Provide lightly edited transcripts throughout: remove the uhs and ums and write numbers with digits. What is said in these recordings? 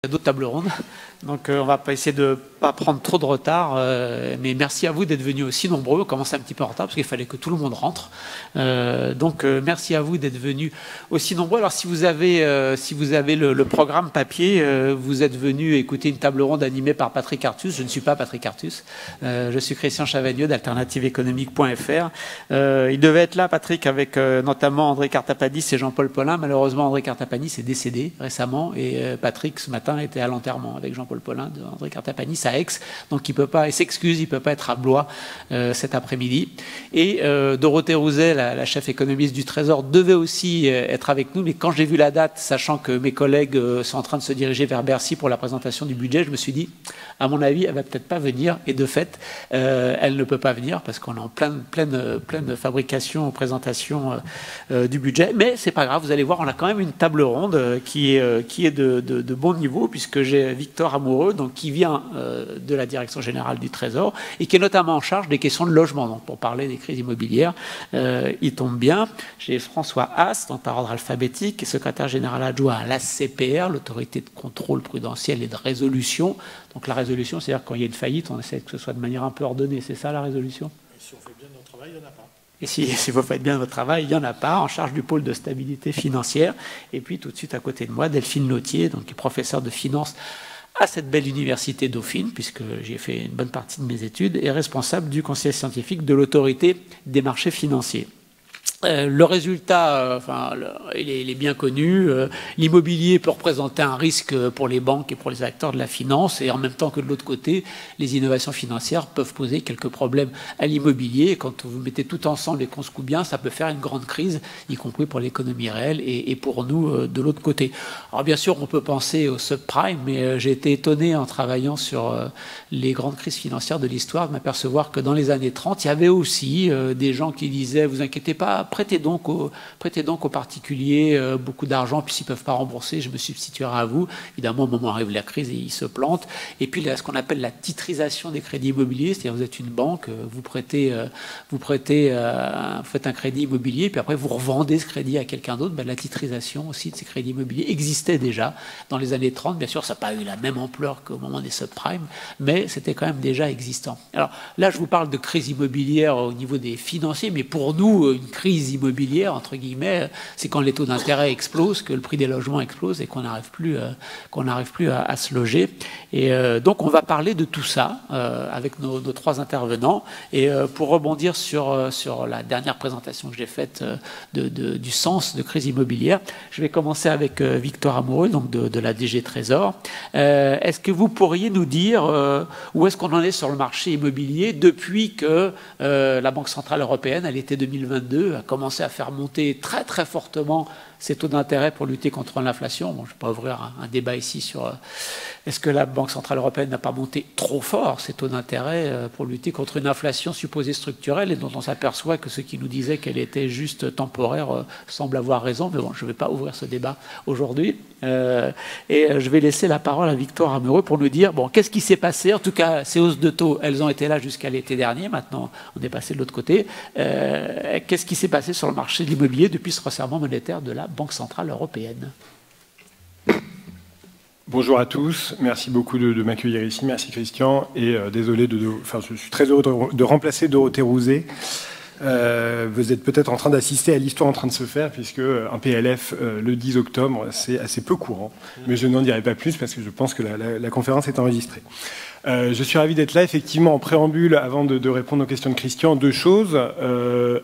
d'autres tables rondes. Donc on va pas essayer de ne pas prendre trop de retard. Mais merci à vous d'être venus aussi nombreux. On commence un petit peu en retard parce qu'il fallait que tout le monde rentre. Merci à vous d'être venus aussi nombreux. Alors si vous avez le programme papier, vous êtes venus écouter une table ronde animée par Patrick Artus. Je ne suis pas Patrick Artus. Je suis Christian Chavagneux d'alternativeéconomique.fr. Il devait être là, Patrick, avec notamment André Cartapanis et Jean-Paul Paulin. Malheureusement, André Cartapanis est décédé récemment et Patrick, ce matin, était à l'enterrement avec Jean-Paul Paulin de André Cartapanis à Aix. Donc, il s'excuse, il ne peut pas être à Blois cet après-midi. Et Dorothée Rouzet, la chef économiste du Trésor, devait aussi être avec nous. Mais quand j'ai vu la date, sachant que mes collègues sont en train de se diriger vers Bercy pour la présentation du budget, je me suis dit, à mon avis, elle ne va peut-être pas venir. Et de fait, elle ne peut pas venir parce qu'on est en pleine fabrication, présentation du budget. Mais c'est pas grave, vous allez voir, on a quand même une table ronde qui est de bon niveau, puisque j'ai Victor Amoureux, donc, qui vient de la Direction Générale du Trésor et qui est notamment en charge des questions de logement, donc pour parler des crises immobilières. Il tombe bien. J'ai François Haas, donc par ordre alphabétique, qui est secrétaire général adjoint à l'ACPR, l'autorité de contrôle prudentiel et de résolution. Donc la résolution, c'est-à-dire quand il y a une faillite, on essaie que ce soit de manière un peu ordonnée. C'est ça la résolution? Et si on fait bien notre travail, il n'y en a pas. Et si vous faites bien votre travail, il n'y en a pas, en charge du pôle de stabilité financière. Et puis tout de suite à côté de moi, Delphine Lautier, donc, qui est professeure de finance à cette belle université Dauphine, puisque j'ai fait une bonne partie de mes études, et responsable du conseil scientifique de l'autorité des marchés financiers. Le résultat, il est bien connu. L'immobilier peut représenter un risque pour les banques et pour les acteurs de la finance, et en même temps que de l'autre côté, les innovations financières peuvent poser quelques problèmes à l'immobilier. Quand vous mettez tout ensemble et qu'on se coupe bien, ça peut faire une grande crise, y compris pour l'économie réelle et pour nous de l'autre côté. Alors bien sûr, on peut penser au subprime, mais j'ai été étonné en travaillant sur les grandes crises financières de l'histoire de m'apercevoir que dans les années 30, il y avait aussi des gens qui disaient « vous inquiétez pas, prêtez donc aux particuliers beaucoup d'argent, puis s'ils ne peuvent pas rembourser, je me substituerai à vous. » Évidemment, au moment où arrive la crise, ils se plantent. Et puis, ce qu'on appelle la titrisation des crédits immobiliers, c'est-à-dire vous êtes une banque, vous faites un crédit immobilier, puis après vous revendez ce crédit à quelqu'un d'autre. La titrisation aussi de ces crédits immobiliers existait déjà dans les années 30. Bien sûr, ça n'a pas eu la même ampleur qu'au moment des subprimes, mais c'était quand même déjà existant. Alors là, je vous parle de crise immobilière au niveau des financiers, mais pour nous, une crise immobilière, entre guillemets, c'est quand les taux d'intérêt explosent, que le prix des logements explose et qu'on n'arrive plus à se loger. Et donc, on va parler de tout ça avec nos trois intervenants. Et pour rebondir sur la dernière présentation que j'ai faite du sens de crise immobilière, je vais commencer avec Victor Amoureux, donc de la DG Trésor. Est-ce que vous pourriez nous dire où est-ce qu'on en est sur le marché immobilier depuis que la Banque Centrale Européenne, à l'été 2022, a commencé à faire monter très très fortement ses taux d'intérêt pour lutter contre l'inflation? Bon, je ne vais pas ouvrir un débat ici sur est-ce que la Banque Centrale Européenne n'a pas monté trop fort ses taux d'intérêt pour lutter contre une inflation supposée structurelle et dont on s'aperçoit que ceux qui nous disaient qu'elle était juste temporaire semblent avoir raison. Mais bon, je ne vais pas ouvrir ce débat aujourd'hui. Et je vais laisser la parole à Victor Amoureux pour nous dire, bon, qu'est-ce qui s'est passé? En tout cas, ces hausses de taux, elles ont été là jusqu'à l'été dernier. Maintenant, on est passé de l'autre côté. Qu'est-ce qui s'est passé sur le marché de l'immobilier depuis ce resserrement monétaire de la Banque Centrale Européenne? Bonjour à tous, merci beaucoup de m'accueillir ici, merci Christian, et désolé je suis très heureux de remplacer Dorothée Rouzet. Vous êtes peut-être en train d'assister à l'histoire en train de se faire, puisque un PLF le 10 octobre, c'est assez peu courant, mais je n'en dirai pas plus parce que je pense que la conférence est enregistrée. Je suis ravi d'être là, effectivement, en préambule, avant de répondre aux questions de Christian, deux choses.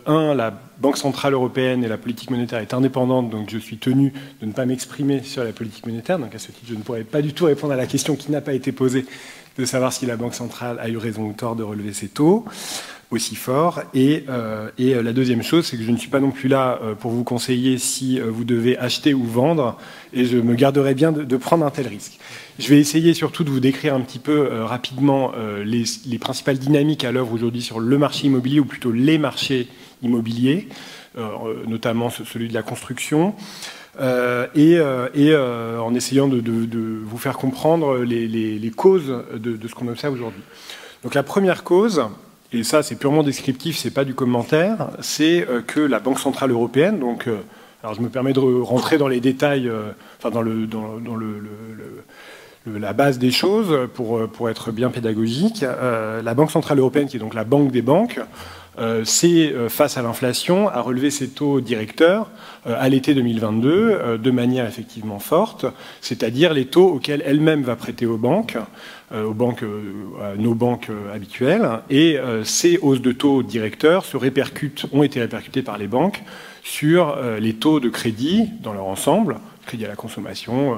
La Banque Centrale Européenne et la politique monétaire est indépendante, donc je suis tenu de ne pas m'exprimer sur la politique monétaire. Donc à ce titre, je ne pourrais pas du tout répondre à la question qui n'a pas été posée, de savoir si la Banque Centrale a eu raison ou tort de relever ses taux aussi fort. Et la deuxième chose, c'est que je ne suis pas non plus là pour vous conseiller si vous devez acheter ou vendre, et je me garderai bien de prendre un tel risque. Je vais essayer surtout de vous décrire un petit peu rapidement les principales dynamiques à l'œuvre aujourd'hui sur le marché immobilier, ou plutôt les marchés immobiliers, notamment celui de la construction, en essayant de vous faire comprendre les causes de ce qu'on observe aujourd'hui. Donc la première cause, et ça c'est purement descriptif, c'est pas du commentaire, c'est que la Banque Centrale Européenne, donc alors je me permets de rentrer dans les détails, dans la base des choses, pour être bien pédagogique, la Banque Centrale Européenne, qui est donc la banque des banques, face à l'inflation, a relevé ses taux directeurs à l'été 2022 de manière effectivement forte, c'est-à-dire les taux auxquels elle-même va prêter aux banques, à nos banques habituelles, et ces hausses de taux directeurs ont été répercutées par les banques sur les taux de crédit dans leur ensemble, crédit à la consommation,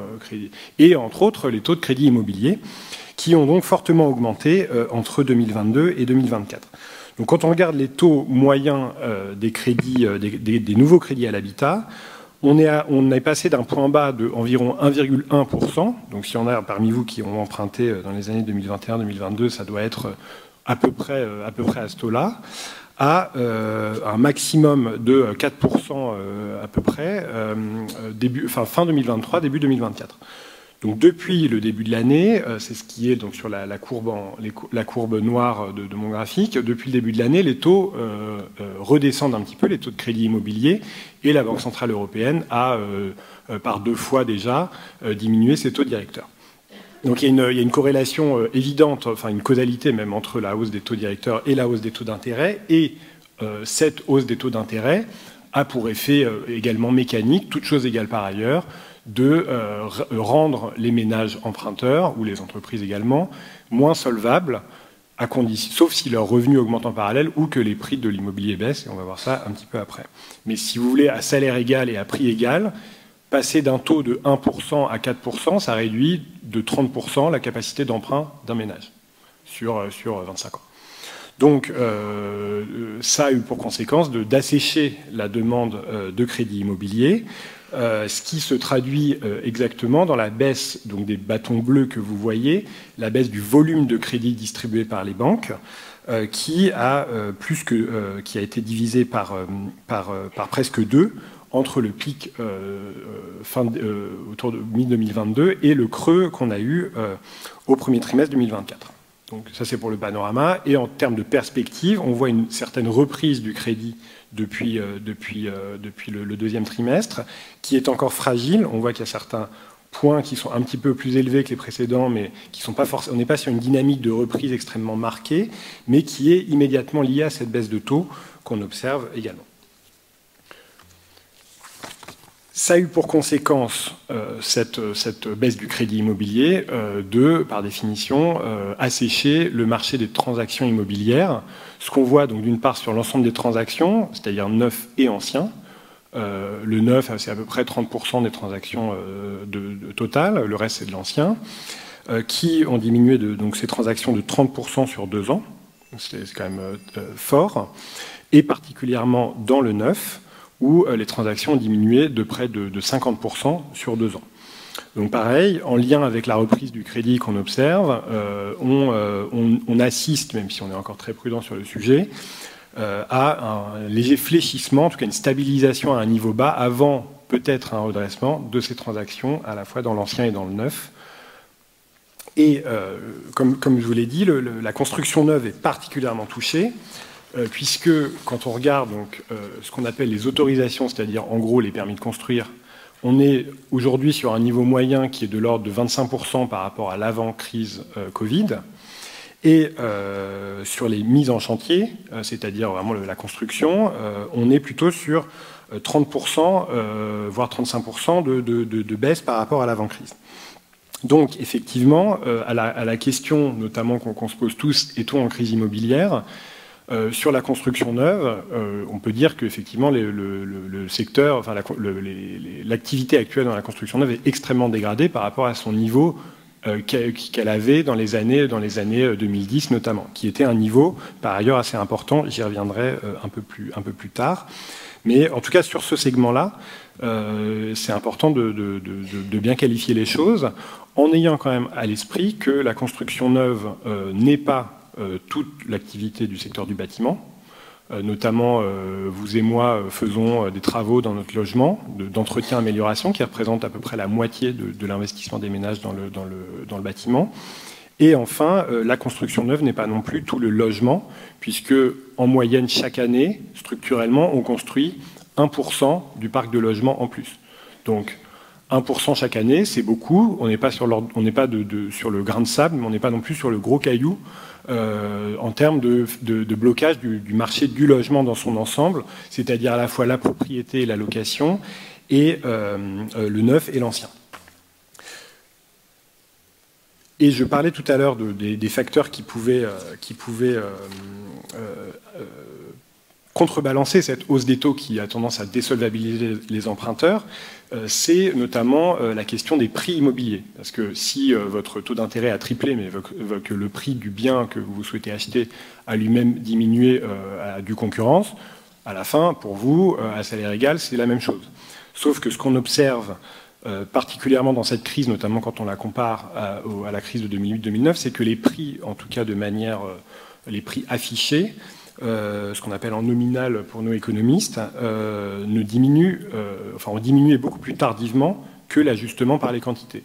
et entre autres les taux de crédit immobilier, qui ont donc fortement augmenté entre 2022 et 2024. Donc quand on regarde les taux moyens des crédits, des nouveaux crédits à l'habitat, on est passé d'un point bas de environ 1,1%. Donc si on a parmi vous qui ont emprunté dans les années 2021-2022, ça doit être à peu près à ce taux-là, à un maximum de 4% à peu près fin 2023, début 2024. Donc depuis le début de l'année, c'est ce qui est donc sur la courbe noire de mon graphique, depuis le début de l'année, les taux redescendent un petit peu, les taux de crédit immobilier, et la Banque Centrale Européenne a, par 2 fois déjà, diminué ses taux directeurs. Donc il y a une corrélation évidente, enfin une causalité même, entre la hausse des taux directeurs et la hausse des taux d'intérêt, et cette hausse des taux d'intérêt a pour effet également mécanique, toute chose égale par ailleurs, de rendre les ménages emprunteurs, ou les entreprises également, moins solvables, sauf si leurs revenus augmentent en parallèle ou que les prix de l'immobilier baissent, et on va voir ça un petit peu après. Mais si vous voulez, à salaire égal et à prix égal, passer d'un taux de 1% à 4%, ça réduit de 30% la capacité d'emprunt d'un ménage sur 25 ans. Donc ça a eu pour conséquence d'assécher la demande de crédit immobilier, ce qui se traduit exactement dans la baisse donc, des bâtons bleus que vous voyez, la baisse du volume de crédit distribué par les banques, qui a été divisé par presque 2 entre le pic autour de mi-2022 et le creux qu'on a eu au premier trimestre 2024. Donc ça c'est pour le panorama. Et en termes de perspective, on voit une certaine reprise du crédit depuis le deuxième trimestre, qui est encore fragile. On voit qu'il y a certains points qui sont un petit peu plus élevés que les précédents, mais qui sont pas forcément. On n'est pas sur une dynamique de reprise extrêmement marquée, mais qui est immédiatement liée à cette baisse de taux qu'on observe également. Ça a eu pour conséquence cette baisse du crédit immobilier par définition, assécher le marché des transactions immobilières. Ce qu'on voit donc d'une part sur l'ensemble des transactions, c'est-à-dire neuf et anciens. Le neuf, c'est à peu près 30% des transactions totales, le reste c'est de l'ancien, qui ont diminué donc ces transactions de 30% sur 2 ans. C'est quand même fort, et particulièrement dans le neuf, où les transactions ont diminué de près de 50% sur 2 ans. Donc pareil, en lien avec la reprise du crédit qu'on observe, on assiste, même si on est encore très prudent sur le sujet, à un léger fléchissement, en tout cas une stabilisation à un niveau bas, avant peut-être un redressement de ces transactions, à la fois dans l'ancien et dans le neuf. Et comme je vous l'ai dit, la construction neuve est particulièrement touchée, puisque quand on regarde donc, ce qu'on appelle les autorisations, c'est-à-dire en gros les permis de construire, on est aujourd'hui sur un niveau moyen qui est de l'ordre de 25% par rapport à l'avant-crise Covid. Et sur les mises en chantier, c'est-à-dire vraiment la construction, on est plutôt sur 30%, voire 35% de baisse par rapport à l'avant-crise. Donc effectivement, à la question notamment qu'on se pose tous, est-on en crise immobilière ? Sur la construction neuve, on peut dire qu'effectivement le secteur, enfin l'activité actuelle dans la construction neuve est extrêmement dégradée par rapport à son niveau qu'elle avait dans les années 2010 notamment, qui était un niveau par ailleurs assez important. J'y reviendrai un peu plus tard. Mais en tout cas sur ce segment-là, c'est important de bien qualifier les choses, en ayant quand même à l'esprit que la construction neuve n'est pas toute l'activité du secteur du bâtiment. Notamment, vous et moi faisons des travaux dans notre logement, d'entretien-amélioration, qui représentent à peu près la moitié de l'investissement des ménages dans le bâtiment. Et enfin, la construction neuve n'est pas non plus tout le logement, puisque en moyenne, chaque année, structurellement, on construit 1% du parc de logement en plus. Donc, 1% chaque année, c'est beaucoup. On n'est pas sur sur le grain de sable, mais on n'est pas non plus sur le gros caillou en termes de blocage du marché du logement dans son ensemble, c'est-à-dire à la fois la propriété et la location, et le neuf et l'ancien. Et je parlais tout à l'heure des facteurs qui pouvaient contrebalancer cette hausse des taux qui a tendance à désolvabiliser les emprunteurs. C'est notamment la question des prix immobiliers. Parce que si votre taux d'intérêt a triplé, mais que le prix du bien que vous souhaitez acheter a lui-même diminué à due concurrence, à la fin, pour vous, à salaire égal, c'est la même chose. Sauf que ce qu'on observe, particulièrement dans cette crise, notamment quand on la compare à la crise de 2008-2009, c'est que les prix, en tout cas de manière, les prix affichés, ce qu'on appelle en nominal pour nos économistes, ont diminué beaucoup plus tardivement que l'ajustement par les quantités.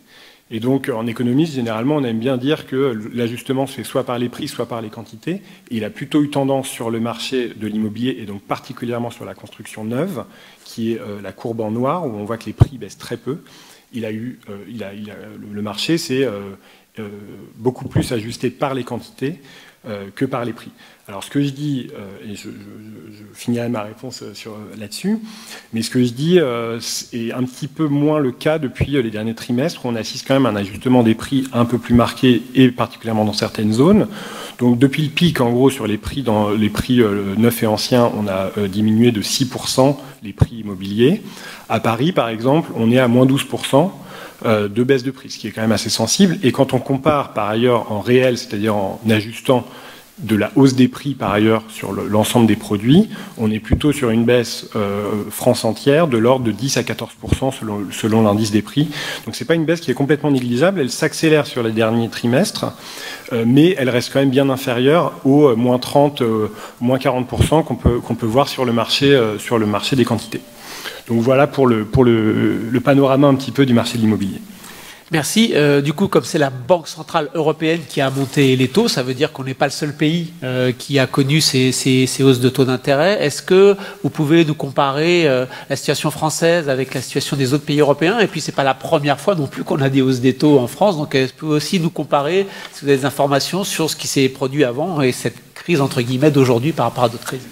Et donc, en économie, généralement, on aime bien dire que l'ajustement se fait soit par les prix, soit par les quantités. Et il a plutôt eu tendance sur le marché de l'immobilier, et donc particulièrement sur la construction neuve, qui est la courbe en noir, où on voit que les prix baissent très peu. Le marché s'est beaucoup plus ajusté par les quantités que par les prix. Alors ce que je dis, et je finirai ma réponse là-dessus, mais ce que je dis est un petit peu moins le cas depuis les derniers trimestres, où on assiste quand même à un ajustement des prix un peu plus marqué, et particulièrement dans certaines zones. Donc depuis le pic, en gros, sur les prix, neufs et anciens, on a diminué de 6% les prix immobiliers. À Paris, par exemple, on est à moins 12%. De baisse de prix, ce qui est quand même assez sensible. Et quand on compare par ailleurs en réel, c'est-à-dire en ajustant de la hausse des prix par ailleurs sur l'ensemble des produits, on est plutôt sur une baisse France entière de l'ordre de 10 à 14% selon l'indice des prix. Donc c'est pas une baisse qui est complètement négligeable, elle s'accélère sur les derniers trimestres, mais elle reste quand même bien inférieure aux moins 30, moins 40% qu'on peut voir sur le marché des quantités. Donc voilà pour le panorama un petit peu du marché de l'immobilier. Merci. Du coup, comme c'est la Banque Centrale Européenne qui a monté les taux, ça veut dire qu'on n'est pas le seul pays qui a connu ces hausses de taux d'intérêt. Est-ce que vous pouvez nous comparer la situation française avec la situation des autres pays européens? Et puis, c'est pas la première fois non plus qu'on a des hausses des taux en France. Donc, est-ce que vous pouvez aussi nous comparer, si vous avez des informations sur ce qui s'est produit avant et cette crise, entre guillemets, d'aujourd'hui par rapport à d'autres crises?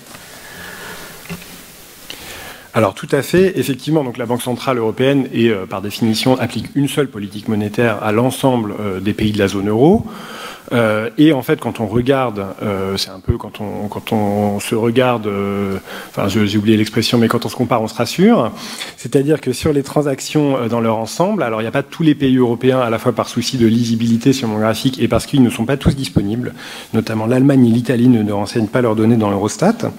Alors tout à fait, effectivement, donc la Banque Centrale Européenne par définition applique une seule politique monétaire à l'ensemble des pays de la zone euro. Et en fait, quand on regarde, c'est un peu quand on se regarde, j'ai oublié l'expression, mais quand on se compare, on se rassure. C'est-à-dire que sur les transactions dans leur ensemble, alors il n'y a pas tous les pays européens, à la fois par souci de lisibilité sur mon graphique et parce qu'ils ne sont pas tous disponibles, notamment l'Allemagne et l'Italie ne renseignent pas leurs données dans l'Eurostat.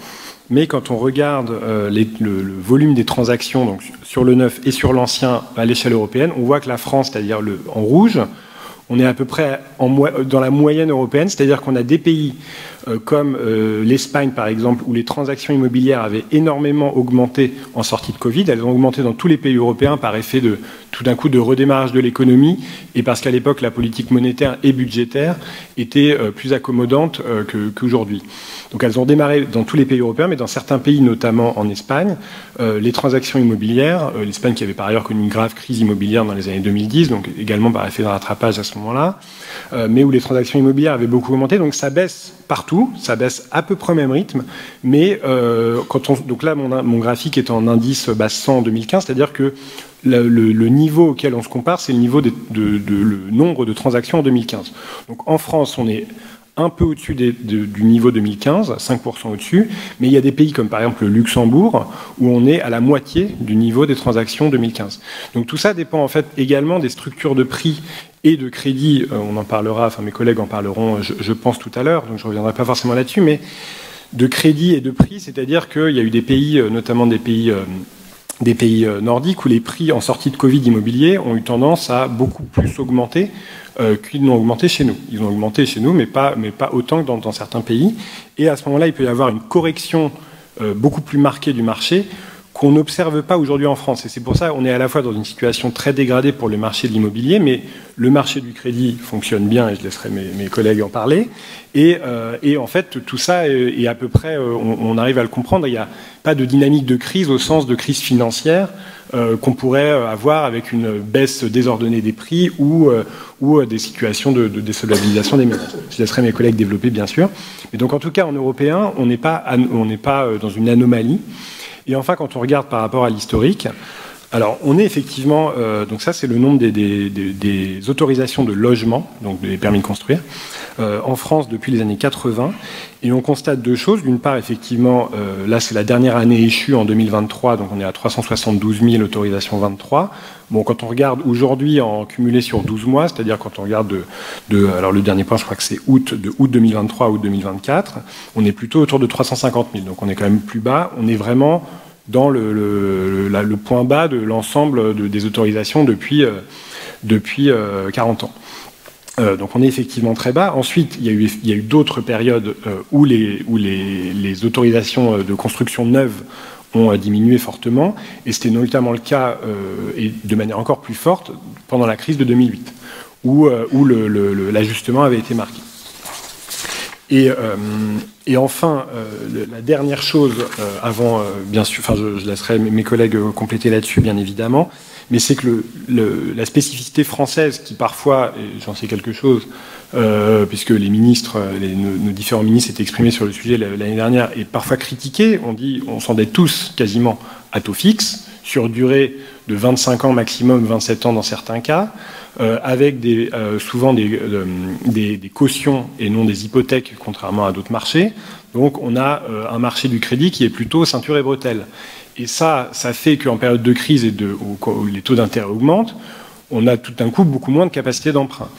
Mais quand on regarde le volume des transactions donc sur le neuf et sur l'ancien à l'échelle européenne, on voit que la France, c'est-à-dire en rouge, on est à peu près dans la moyenne européenne, c'est-à-dire qu'on a des pays comme l'Espagne, par exemple, où les transactions immobilières avaient énormément augmenté en sortie de Covid. Elles ont augmenté dans tous les pays européens par effet tout d'un coup de redémarrage de l'économie et parce qu'à l'époque, la politique monétaire et budgétaire était plus accommodante qu'aujourd'hui. Donc elles ont démarré dans tous les pays européens, mais dans certains pays, notamment en Espagne, les transactions immobilières, l'Espagne qui avait par ailleurs connu une grave crise immobilière dans les années 2010, donc également par effet de rattrapage à ce moment-là, mais où les transactions immobilières avaient beaucoup augmenté, donc ça baisse partout, ça baisse à peu près au même rythme, mais donc là mon graphique est en indice base 100 en 2015, c'est-à-dire que le niveau auquel on se compare, c'est le niveau le nombre de transactions en 2015. Donc en France, on est un peu au-dessus du niveau 2015, 5% au-dessus, mais il y a des pays comme par exemple le Luxembourg, où on est à la moitié du niveau des transactions 2015. Donc tout ça dépend en fait également des structures de prix et de crédit, on en parlera, mes collègues en parleront, je pense tout à l'heure, donc je ne reviendrai pas forcément là-dessus, mais de crédit et de prix, c'est-à-dire qu'il y a eu des pays, notamment des pays nordiques, où les prix en sortie de Covid immobilier ont eu tendance à beaucoup plus augmenter qu'ils n'ont augmenté chez nous. Ils ont augmenté chez nous, mais pas autant que dans certains pays. Et à ce moment-là, il peut y avoir une correction beaucoup plus marquée du marché qu'on n'observe pas aujourd'hui en France. Et c'est pour ça qu'on est à la fois dans une situation très dégradée pour le marché de l'immobilier, mais le marché du crédit fonctionne bien, et je laisserai mes collègues en parler. Et en fait, tout ça est à peu près, on arrive à le comprendre. Il n'y a pas de dynamique de crise au sens de crise financière qu'on pourrait avoir avec une baisse désordonnée des prix ou des situations de désolvabilisation des ménages. Je laisserai mes collègues développer, bien sûr. Mais donc, en tout cas, en européen, on n'est pas dans une anomalie. Et enfin, quand on regarde par rapport à l'historique, alors on est effectivement, donc ça c'est le nombre des autorisations de logement, donc des permis de construire, en France depuis les années 80, et on constate deux choses. D'une part, effectivement, là c'est la dernière année échue en 2023, donc on est à 372 000 autorisations 23. Bon, quand on regarde aujourd'hui en cumulé sur 12 mois, c'est-à-dire quand on regarde alors le dernier point, je crois que c'est de août 2023 à août 2024, on est plutôt autour de 350 000, donc on est quand même plus bas. On est vraiment dans le point bas de l'ensemble des autorisations depuis 40 ans. Donc on est effectivement très bas. Ensuite, il y a eu d'autres périodes où les autorisations de construction neuve ont diminué fortement, et c'était notamment le cas, et de manière encore plus forte, pendant la crise de 2008, où l'ajustement avait été marqué. Et enfin, la dernière chose, avant, bien sûr, enfin, je laisserai mes collègues compléter là-dessus, bien évidemment, mais c'est que la spécificité française, qui parfois, et j'en sais quelque chose, puisque les ministres, nos différents ministres s'étaient exprimés sur le sujet l'année dernière, est parfois critiquée. On s'endette tous quasiment à taux fixe, sur durée de 25 ans maximum, 27 ans dans certains cas, avec souvent des cautions et non des hypothèques, contrairement à d'autres marchés. Donc on a un marché du crédit qui est plutôt ceinture et bretelle. Et ça fait qu'en période de crise et où les taux d'intérêt augmentent, on a tout d'un coup beaucoup moins de capacité d'emprunt.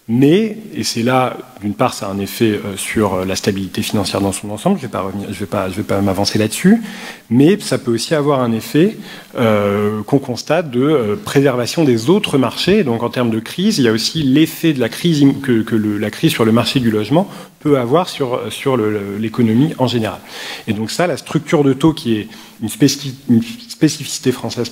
Mais, et c'est là, d'une part, ça a un effet sur la stabilité financière dans son ensemble, je vais pas m'avancer là-dessus, mais ça peut aussi avoir un effet qu'on constate de préservation des autres marchés. Donc en termes de crise, il y a aussi l'effet de la crise que la crise sur le marché du logement peut avoir sur l'économie en général. Et donc ça, la structure de taux qui est une spécificité française,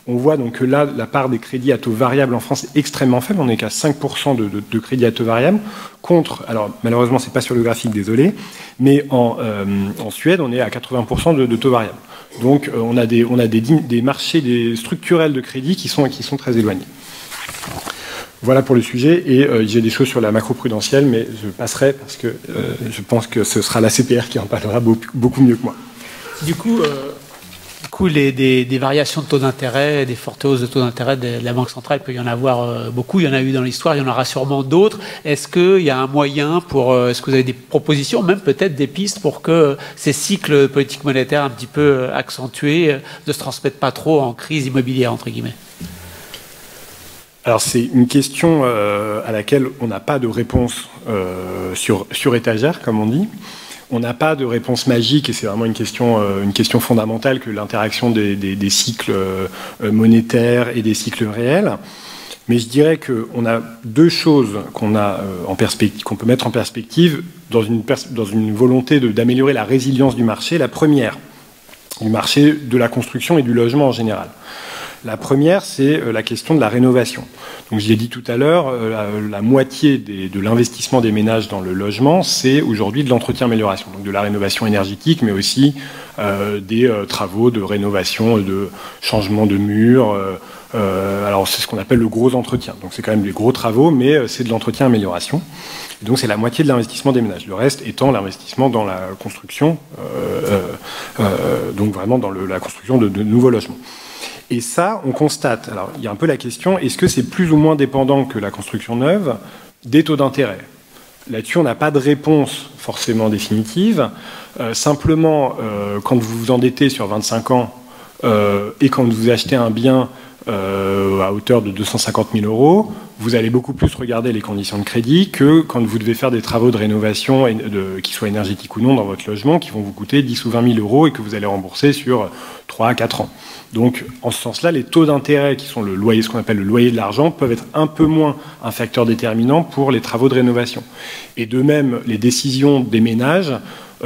on voit donc que là, la part des crédits à taux variable en France est extrêmement faible. On n'est qu'à 5% de crédits à taux variable, contre, alors malheureusement, c'est pas sur le graphique, désolé, mais en Suède, on est à 80% de taux variable. Donc on a des marchés structurels de crédit qui sont très éloignés. Voilà pour le sujet, et j'ai des choses sur la macro-prudentielle, mais je passerai parce que je pense que ce sera la CPR qui en parlera beaucoup mieux que moi. Du coup, des variations de taux d'intérêt, des fortes hausses de taux d'intérêt de la Banque centrale, il peut y en avoir beaucoup. Il y en a eu dans l'histoire, il y en aura sûrement d'autres. Est-ce qu'il y a un moyen est-ce que vous avez des propositions, même peut-être des pistes pour que ces cycles politiques monétaires un petit peu accentués ne se transmettent pas trop en crise immobilière, entre guillemets? Alors c'est une question à laquelle on n'a pas de réponse sur étagère, comme on dit. On n'a pas de réponse magique, et c'est vraiment une question fondamentale que l'interaction des cycles monétaires et des cycles réels. Mais je dirais qu'on a deux choses qu'on peut mettre en perspective dans une volonté d'améliorer la résilience du marché. La première, du marché de la construction et du logement en général. La première, c'est la question de la rénovation. Donc, je l'ai dit tout à l'heure, la moitié de l'investissement des ménages dans le logement, c'est aujourd'hui de l'entretien-amélioration. Donc, de la rénovation énergétique, mais aussi des travaux de rénovation, de changement de murs. Alors, c'est ce qu'on appelle le gros entretien. Donc, c'est quand même des gros travaux, mais c'est de l'entretien-amélioration. Donc, c'est la moitié de l'investissement des ménages. Le reste étant l'investissement dans la construction, donc vraiment dans la construction de nouveaux logements. Et ça, on constate, alors il y a un peu la question, est-ce que c'est plus ou moins dépendant que la construction neuve des taux d'intérêt? Là-dessus, on n'a pas de réponse forcément définitive. Simplement, quand vous vous endettez sur 25 ans et quand vous achetez un bien à hauteur de 250 000 €, vous allez beaucoup plus regarder les conditions de crédit que quand vous devez faire des travaux de rénovation, qui soient énergétiques ou non, dans votre logement, qui vont vous coûter 10 ou 20 000 euros et que vous allez rembourser sur 3 à 4 ans. Donc, en ce sens-là, les taux d'intérêt, qui sont le loyer, ce qu'on appelle le loyer de l'argent, peuvent être un peu moins un facteur déterminant pour les travaux de rénovation. Et de même, les décisions des ménages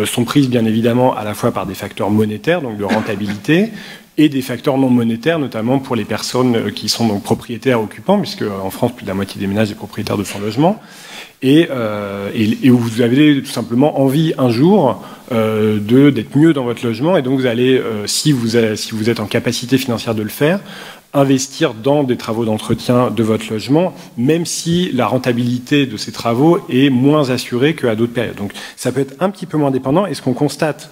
sont prises, bien évidemment, à la fois par des facteurs monétaires, donc de rentabilité, et des facteurs non monétaires, notamment pour les personnes qui sont donc propriétaires occupants, puisque en France, plus de la moitié des ménages est propriétaire de son logement, et où vous avez tout simplement envie un jour d'être mieux dans votre logement, et donc vous allez, si vous êtes en capacité financière de le faire, investir dans des travaux d'entretien de votre logement, même si la rentabilité de ces travaux est moins assurée qu'à d'autres périodes. Donc ça peut être un petit peu moins dépendant, et ce qu'on constate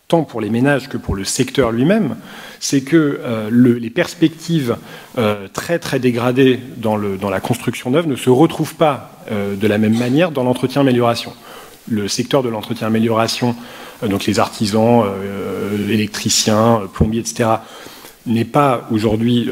tant pour les ménages que pour le secteur lui-même, c'est que les perspectives très très dégradées dans la construction neuve ne se retrouvent pas de la même manière dans l'entretien-amélioration. Le secteur de l'entretien-amélioration, donc les artisans, électriciens, plombiers, etc., n'est pas aujourd'hui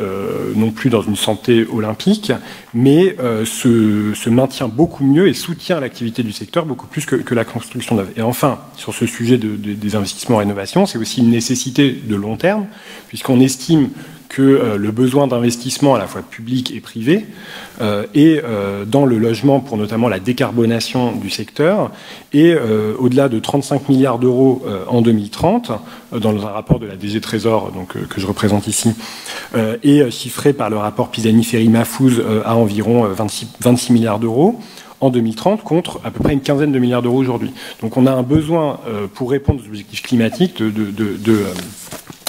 non plus dans une santé olympique, mais se maintient beaucoup mieux et soutient l'activité du secteur beaucoup plus que la construction neuve. Et enfin, sur ce sujet des investissements en rénovation, c'est aussi une nécessité de long terme, puisqu'on estime que le besoin d'investissement à la fois public et privé et dans le logement pour notamment la décarbonation du secteur est au-delà de 35 milliards d'euros en 2030 dans un rapport de la DG Trésor donc, que je représente ici et chiffré par le rapport Pisani-Ferry-Mahfouz à environ 26 milliards d'euros en 2030 contre à peu près une quinzaine de milliards d'euros aujourd'hui. Donc on a un besoin pour répondre aux objectifs climatiques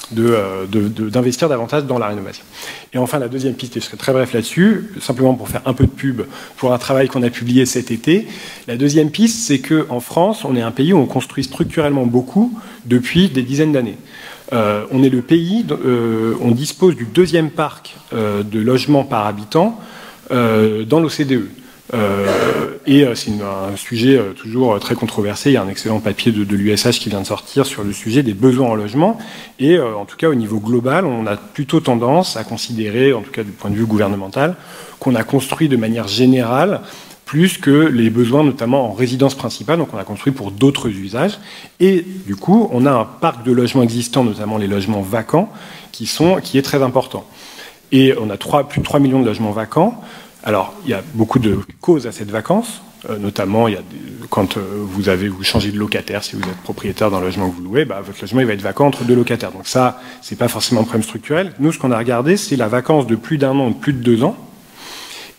d'investir davantage dans la rénovation. Et enfin, la deuxième piste, et je serai très bref là-dessus, simplement pour faire un peu de pub pour un travail qu'on a publié cet été. La deuxième piste, c'est qu'en France, on est un pays où on construit structurellement beaucoup depuis des dizaines d'années. On est le pays, on dispose du deuxième parc de logements par habitant dans l'OCDE. C'est un sujet toujours très controversé. Il y a un excellent papier de l'USH qui vient de sortir sur le sujet des besoins en logement. Et en tout cas, au niveau global, on a plutôt tendance à considérer, en tout cas du point de vue gouvernemental, qu'on a construit de manière générale plus que les besoins, notamment en résidence principale. Donc on a construit pour d'autres usages. Et du coup, on a un parc de logements existants, notamment les logements vacants, qui est très important. Et on a plus de 3 millions de logements vacants. Alors, il y a beaucoup de causes à cette vacance, notamment quand vous changez de locataire, si vous êtes propriétaire d'un logement que vous louez, votre logement il va être vacant entre deux locataires. Donc ça, c'est pas forcément un problème structurel. Nous, ce qu'on a regardé, c'est la vacance de plus d'un an ou de plus de 2 ans.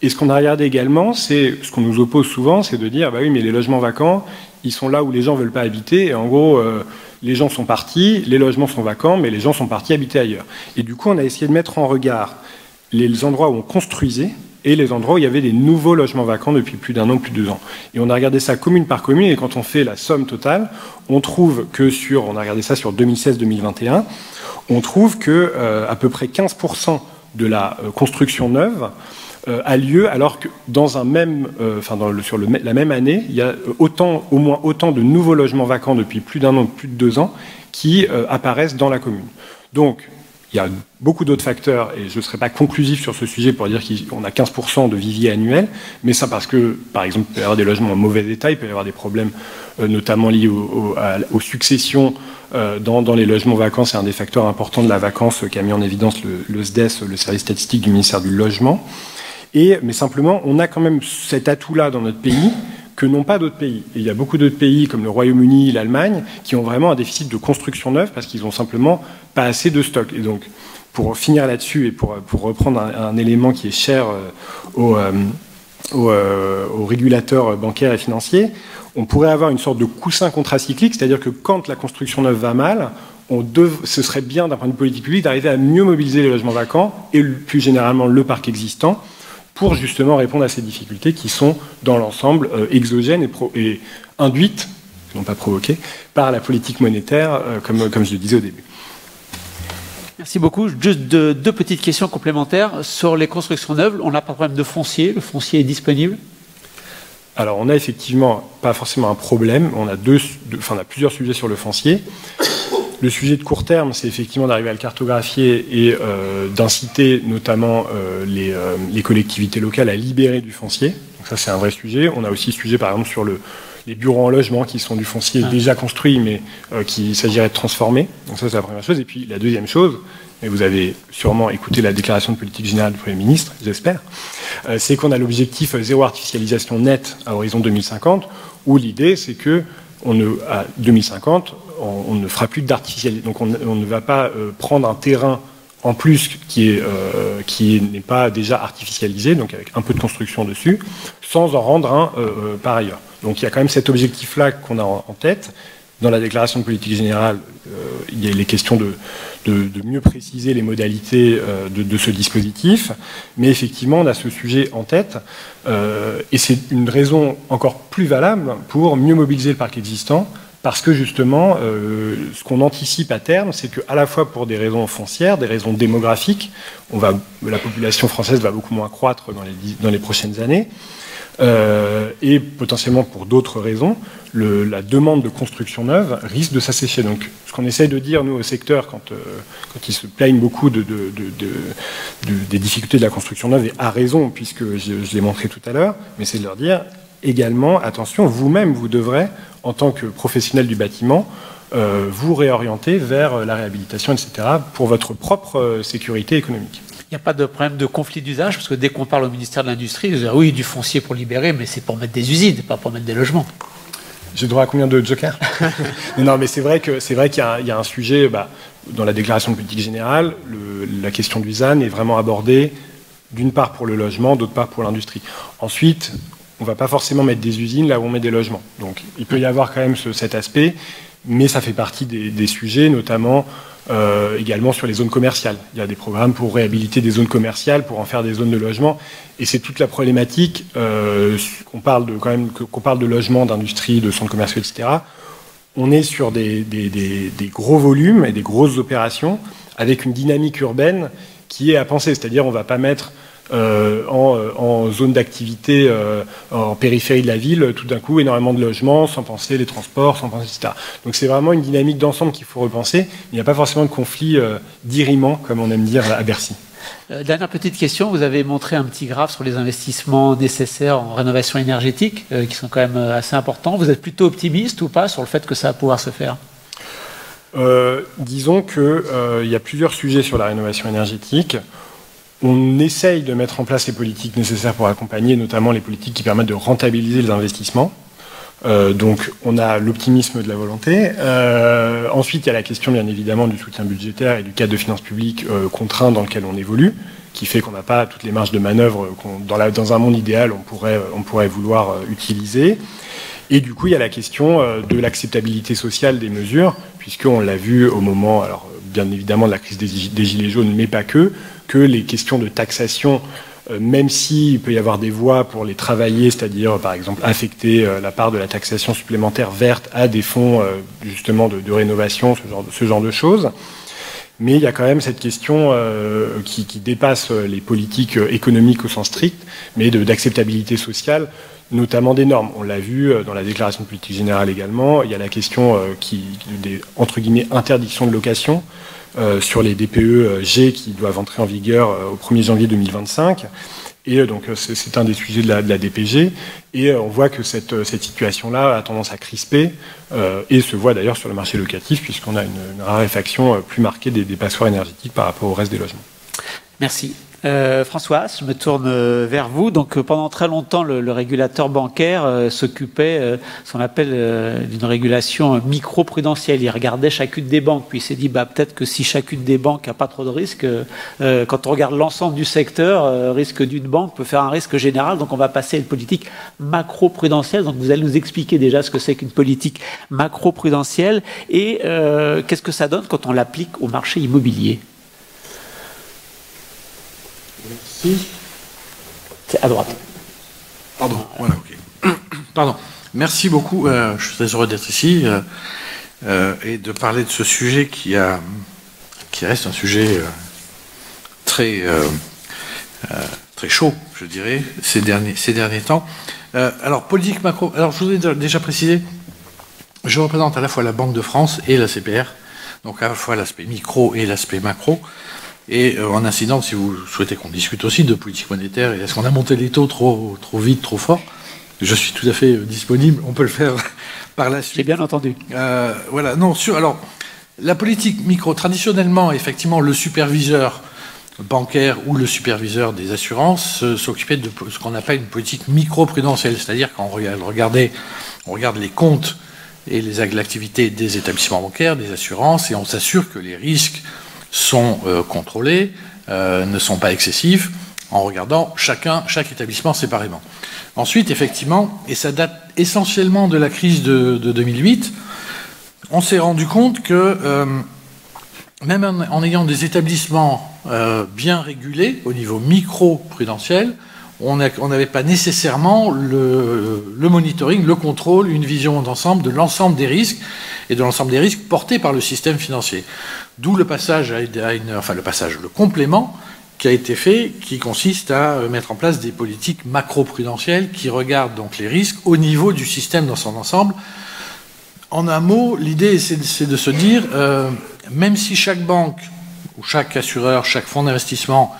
Et ce qu'on a regardé également, c'est ce qu'on nous oppose souvent, c'est de dire, oui, mais les logements vacants, ils sont là où les gens veulent pas habiter, et en gros, les gens sont partis, les logements sont vacants, mais les gens sont partis habiter ailleurs. Et du coup, on a essayé de mettre en regard les endroits où on construisait, et les endroits où il y avait des nouveaux logements vacants depuis plus d'un an, plus de 2 ans. Et on a regardé ça commune par commune, et quand on fait la somme totale, on trouve que on a regardé ça sur 2016-2021, on trouve que à peu près 15% de la construction neuve a lieu alors que dans un même, la même année, il y a au moins autant de nouveaux logements vacants depuis plus d'un an, plus de 2 ans, qui apparaissent dans la commune. Donc, il y a beaucoup d'autres facteurs, et je ne serai pas conclusif sur ce sujet pour dire qu'on a 15% de vivier annuel, mais ça parce que, par exemple, il peut y avoir des logements en mauvais état, il peut y avoir des problèmes notamment liés aux successions dans les logements vacants. C'est un des facteurs importants de la vacance qu'a mis en évidence le SDES, le service statistique du ministère du Logement. Mais simplement, on a quand même cet atout-là dans notre pays que n'ont pas d'autres pays. Et il y a beaucoup d'autres pays, comme le Royaume-Uni, l'Allemagne, qui ont vraiment un déficit de construction neuve parce qu'ils n'ont simplement pas assez de stock. Et donc, pour finir là-dessus et pour reprendre un élément qui est cher aux régulateurs bancaires et financiers, on pourrait avoir une sorte de coussin contracyclique, c'est-à-dire que quand la construction neuve va mal, ce serait bien d'un point de vue politique publique d'arriver à mieux mobiliser les logements vacants et plus généralement le parc existant pour justement répondre à ces difficultés qui sont dans l'ensemble exogènes et induites, non pas provoquées, par la politique monétaire, comme je le disais au début. Merci beaucoup. Juste deux petites questions complémentaires. Sur les constructions neuves, on n'a pas de problème de foncier. Le foncier est disponible? Alors, on n'a effectivement pas forcément un problème. On a plusieurs sujets sur le foncier. Le sujet de court terme, c'est effectivement d'arriver à le cartographier et d'inciter notamment les collectivités locales à libérer du foncier. Donc ça, c'est un vrai sujet. On a aussi ce sujet, par exemple, sur les bureaux en logement qui sont du foncier déjà construit, mais qu'il s'agirait de transformer. Donc ça, c'est la première chose. Et puis la deuxième chose, et vous avez sûrement écouté la déclaration de politique générale du Premier ministre, j'espère, c'est qu'on a l'objectif zéro artificialisation nette à horizon 2050, où l'idée, c'est que à 2050, on ne fera plus d'artificialisation. Donc on ne va pas prendre un terrain en plus qui n'est pas déjà artificialisé, donc avec un peu de construction dessus, sans en rendre un par ailleurs. Donc il y a quand même cet objectif-là qu'on a en tête. Dans la déclaration de politique générale, il y a les questions de mieux préciser les modalités de ce dispositif, mais effectivement, on a ce sujet en tête, et c'est une raison encore plus valable pour mieux mobiliser le parc existant, parce que justement, ce qu'on anticipe à terme, c'est qu'à la fois pour des raisons foncières, des raisons démographiques, la population française va beaucoup moins croître dans les prochaines années, et potentiellement pour d'autres raisons, la demande de construction neuve risque de s'assécher. Donc, ce qu'on essaye de dire, nous, au secteur, quand ils se plaignent beaucoup des difficultés de la construction neuve, et à raison, puisque je l'ai montré tout à l'heure, mais c'est de leur dire également, attention, vous-même, vous devrez, en tant que professionnel du bâtiment, vous réorienter vers la réhabilitation, etc., pour votre propre sécurité économique. Il n'y a pas de problème de conflit d'usage, parce que dès qu'on parle au ministère de l'Industrie, ils disent oui, du foncier pour libérer, mais c'est pour mettre des usines, pas pour mettre des logements. J'ai droit à combien de jokers? Non, mais c'est vrai qu'il y a un sujet, dans la déclaration de politique générale, la question du ZAN est vraiment abordée, d'une part pour le logement, d'autre part pour l'industrie. Ensuite, on ne va pas forcément mettre des usines là où on met des logements. Donc il peut y avoir quand même cet aspect, mais ça fait partie des sujets, notamment également sur les zones commerciales. Il y a des programmes pour réhabiliter des zones commerciales, pour en faire des zones de logement. Et c'est toute la problématique, qu'on parle de logement, d'industrie, de centres commerciaux, etc. On est sur des gros volumes et des grosses opérations avec une dynamique urbaine qui est à penser. C'est-à-dire on ne va pas mettre en zone d'activité, en périphérie de la ville, tout d'un coup énormément de logements, sans penser les transports, sans penser, etc. Donc c'est vraiment une dynamique d'ensemble qu'il faut repenser. Il n'y a pas forcément de conflit d'irriment, comme on aime dire à Bercy. Dernière petite question, vous avez montré un petit graphe sur les investissements nécessaires en rénovation énergétique, qui sont quand même assez importants. Vous êtes plutôt optimiste ou pas sur le fait que ça va pouvoir se faire? Disons qu'il y a plusieurs sujets sur la rénovation énergétique. On essaye de mettre en place les politiques nécessaires pour accompagner, notamment les politiques qui permettent de rentabiliser les investissements. Donc on a l'optimisme de la volonté. Ensuite, il y a la question, bien évidemment, du soutien budgétaire et du cadre de finances publiques contraint dans lequel on évolue, qui fait qu'on n'a pas toutes les marges de manœuvre dans un monde idéal on pourrait vouloir utiliser. Et du coup, il y a la question de l'acceptabilité sociale des mesures, puisqu'on l'a vu au moment, alors bien évidemment, de la crise des Gilets jaunes, mais pas que les questions de taxation, même s'il peut y avoir des voies pour les travailler, c'est-à-dire, par exemple, affecter la part de la taxation supplémentaire verte à des fonds, justement, de rénovation, ce genre de choses. Mais il y a quand même cette question qui dépasse les politiques économiques au sens strict, mais d'acceptabilité sociale, notamment des normes. On l'a vu dans la déclaration de politique générale également. Il y a la question des, entre guillemets, interdictions de location sur les DPE-G qui doivent entrer en vigueur au 1er janvier 2025. Et donc c'est un des sujets de la DPG. Et on voit que cette situation-là a tendance à crisper et se voit d'ailleurs sur le marché locatif, puisqu'on a une raréfaction plus marquée des passoires énergétiques par rapport au reste des logements. Merci. François, je me tourne vers vous. Donc, pendant très longtemps, le régulateur bancaire s'occupait, ce qu'on appelle d'une régulation micro-prudentielle. Il regardait chacune des banques. Puis il s'est dit, peut-être que si chacune des banques n'a pas trop de risques, quand on regarde l'ensemble du secteur, risque d'une banque peut faire un risque général. Donc, on va passer à une politique macro-prudentielle. Donc, vous allez nous expliquer déjà ce que c'est qu'une politique macro-prudentielle et qu'est-ce que ça donne quand on l'applique au marché immobilier. Merci. C'est à droite. Pardon, voilà, ok. Pardon. Merci beaucoup. Je suis très heureux d'être ici et de parler de ce sujet qui reste un sujet très chaud, je dirais, ces derniers temps. Alors, politique macro. Alors, je voudrais déjà préciser, je représente à la fois la Banque de France et la CPR. donc à la fois l'aspect micro et l'aspect macro. Et en incident, si vous souhaitez qu'on discute aussi de politique monétaire, et est-ce qu'on a monté les taux trop vite, trop fort, je suis tout à fait disponible, on peut le faire par la suite. J'ai bien entendu. Voilà, non, alors, la politique micro, traditionnellement, effectivement, le superviseur bancaire ou le superviseur des assurances s'occupait de ce qu'on appelle une politique micro-prudentielle, c'est-à-dire quand on regarde les comptes et l'activité des établissements bancaires, des assurances, et on s'assure que les risques sont contrôlés, ne sont pas excessifs, en regardant chaque établissement séparément. Ensuite, effectivement, et ça date essentiellement de la crise de 2008, on s'est rendu compte que même en ayant des établissements bien régulés au niveau micro-prudentiel, on n'avait pas nécessairement le monitoring, le contrôle, une vision d'ensemble de l'ensemble des risques et de l'ensemble des risques portés par le système financier. D'où le passage le complément qui a été fait, qui consiste à mettre en place des politiques macro-prudentielles qui regardent donc les risques au niveau du système dans son ensemble. En un mot, l'idée c'est de se dire, même si chaque banque ou chaque assureur, chaque fonds d'investissement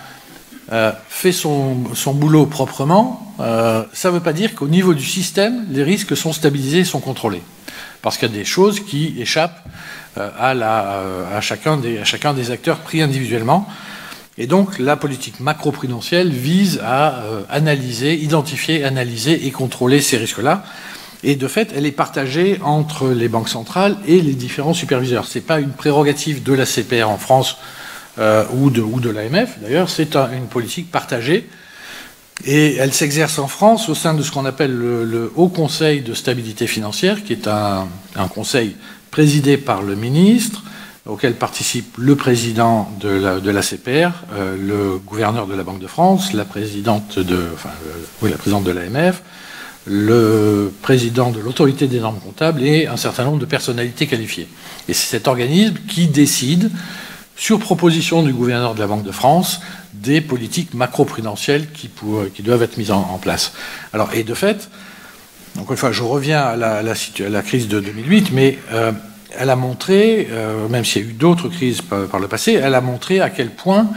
fait son boulot proprement, ça ne veut pas dire qu'au niveau du système, les risques sont stabilisés et sont contrôlés. Parce qu'il y a des choses qui échappent à chacun des acteurs pris individuellement. Et donc, la politique macro-prudentielle vise à identifier, analyser et contrôler ces risques-là. Et de fait, elle est partagée entre les banques centrales et les différents superviseurs. Ce n'est pas une prérogative de la CPR en France ou de l'AMF. D'ailleurs, c'est une politique partagée. Et elle s'exerce en France au sein de ce qu'on appelle le Haut Conseil de stabilité financière, qui est un conseil présidé par le ministre, auquel participe le président de la CPR, le gouverneur de la Banque de France, la présidente de l'AMF, le président de l'autorité des normes comptables et un certain nombre de personnalités qualifiées. Et c'est cet organisme qui décide, sur proposition du gouverneur de la Banque de France, des politiques macro-prudentielles qui doivent être mises en place. Alors, et de fait, encore une fois, je reviens à la crise de 2008, mais elle a montré, même s'il y a eu d'autres crises par le passé, elle a montré à quel point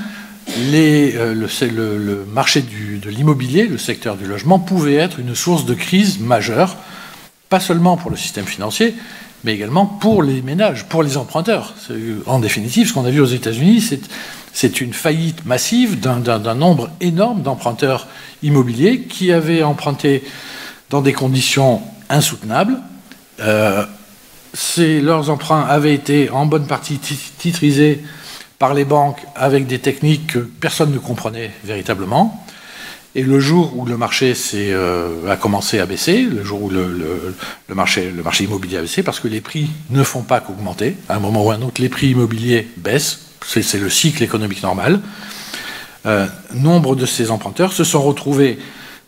le marché de l'immobilier, le secteur du logement, pouvait être une source de crise majeure, pas seulement pour le système financier, mais également pour les ménages, pour les emprunteurs. En définitive, ce qu'on a vu aux États-Unis, c'est une faillite massive d'un nombre énorme d'emprunteurs immobiliers qui avaient emprunté dans des conditions insoutenables. Leurs emprunts avaient été en bonne partie titrisés par les banques avec des techniques que personne ne comprenait véritablement. Et le jour où le marché a commencé à baisser, le jour où le marché immobilier a baissé, parce que les prix ne font pas qu'augmenter, à un moment ou à un autre, les prix immobiliers baissent, c'est le cycle économique normal, nombre de ces emprunteurs se sont retrouvés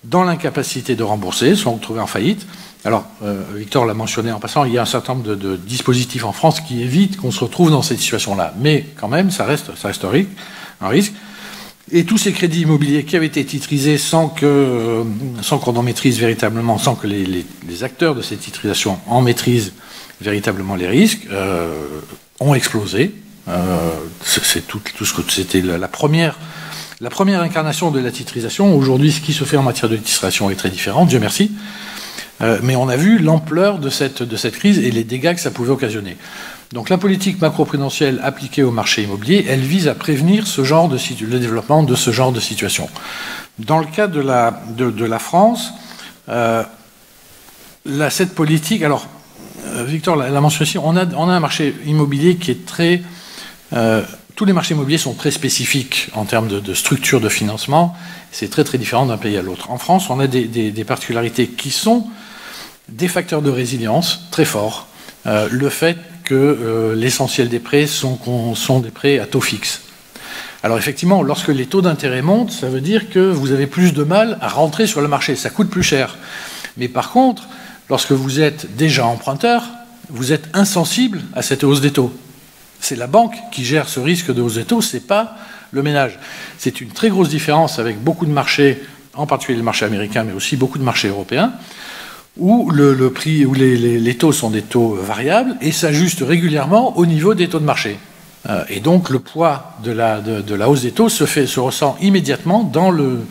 dans l'incapacité de rembourser, se sont retrouvés en faillite. Alors, Victor l'a mentionné en passant, il y a un certain nombre de dispositifs en France qui évitent qu'on se retrouve dans cette situation-là. Mais quand même, ça reste un risque. Et tous ces crédits immobiliers qui avaient été titrisés sans qu'on en maîtrise véritablement, sans que les acteurs de cette titrisation en maîtrisent véritablement les risques, ont explosé. C'était la première incarnation de la titrisation. Aujourd'hui, ce qui se fait en matière de titrisation est très différent, Dieu merci. Mais on a vu l'ampleur de cette crise et les dégâts que ça pouvait occasionner. Donc la politique macro-prudentielle appliquée au marché immobilier, elle vise à prévenir le développement de ce genre de situation. Dans le cas de la France, cette politique, alors Victor l'a mentionné ici, on a un marché immobilier qui est très... tous les marchés immobiliers sont très spécifiques en termes de structure de financement. C'est très très différent d'un pays à l'autre. En France, on a des particularités qui sont des facteurs de résilience très forts. Le fait que l'essentiel des prêts sont des prêts à taux fixe. Alors effectivement, lorsque les taux d'intérêt montent, ça veut dire que vous avez plus de mal à rentrer sur le marché. Ça coûte plus cher. Mais par contre, lorsque vous êtes déjà emprunteur, vous êtes insensible à cette hausse des taux. C'est la banque qui gère ce risque de hausse des taux, c'est pas le ménage. C'est une très grosse différence avec beaucoup de marchés, en particulier le marché américain, mais aussi beaucoup de marchés européens, où le prix, où les taux sont des taux variables et s'ajustent régulièrement au niveau des taux de marché. Et donc le poids de la hausse des taux se ressent immédiatement dans le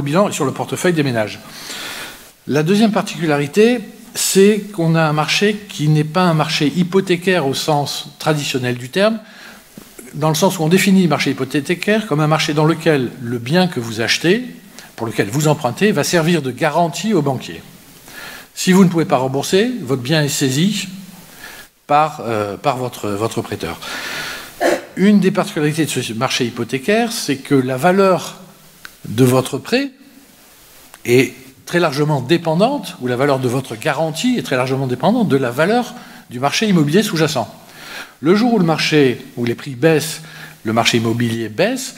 bilan et sur le portefeuille des ménages. La deuxième particularité, c'est qu'on a un marché qui n'est pas un marché hypothécaire au sens traditionnel du terme, dans le sens où on définit le marché hypothécaire comme un marché dans lequel le bien que vous achetez, pour lequel vous empruntez, va servir de garantie au banquier. Si vous ne pouvez pas rembourser, votre bien est saisi par votre prêteur. Une des particularités de ce marché hypothécaire, c'est que la valeur de votre prêt est très largement dépendante, ou la valeur de votre garantie est très largement dépendante de la valeur du marché immobilier sous-jacent. Le jour où le marché, où les prix baissent, le marché immobilier baisse,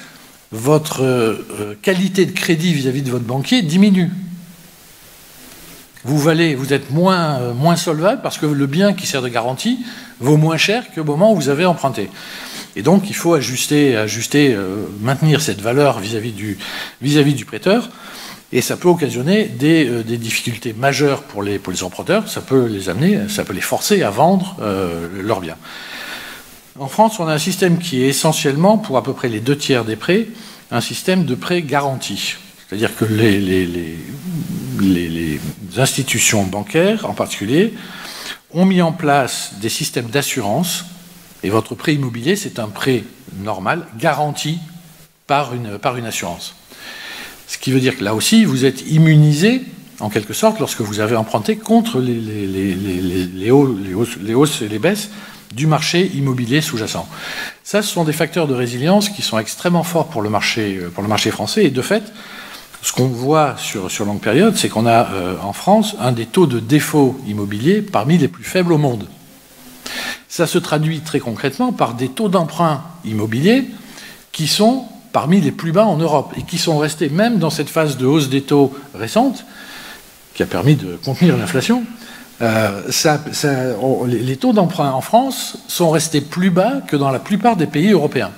votre qualité de crédit vis-à-vis de votre banquier diminue. Vous êtes moins solvable parce que le bien qui sert de garantie vaut moins cher qu'au moment où vous avez emprunté. Et donc, il faut maintenir cette valeur vis-à-vis du prêteur. Et ça peut occasionner des difficultés majeures pour les emprunteurs. Ça peut les forcer à vendre leurs biens. En France, on a un système qui est essentiellement, pour à peu près les 2/3 des prêts, un système de prêt garanti. C'est-à-dire que les institutions bancaires, en particulier, ont mis en place des systèmes d'assurance. Et votre prêt immobilier, c'est un prêt normal, garanti par une assurance. Ce qui veut dire que là aussi, vous êtes immunisé, en quelque sorte, lorsque vous avez emprunté contre les hausses et les baisses du marché immobilier sous-jacent. Ça, ce sont des facteurs de résilience qui sont extrêmement forts pour le marché français. Et de fait, ce qu'on voit sur longue période, c'est qu'on a en France un des taux de défaut immobilier parmi les plus faibles au monde. Ça se traduit très concrètement par des taux d'emprunt immobilier qui sont parmi les plus bas en Europe et qui sont restés, même dans cette phase de hausse des taux récente, qui a permis de contenir l'inflation, les taux d'emprunt en France sont restés plus bas que dans la plupart des pays européens.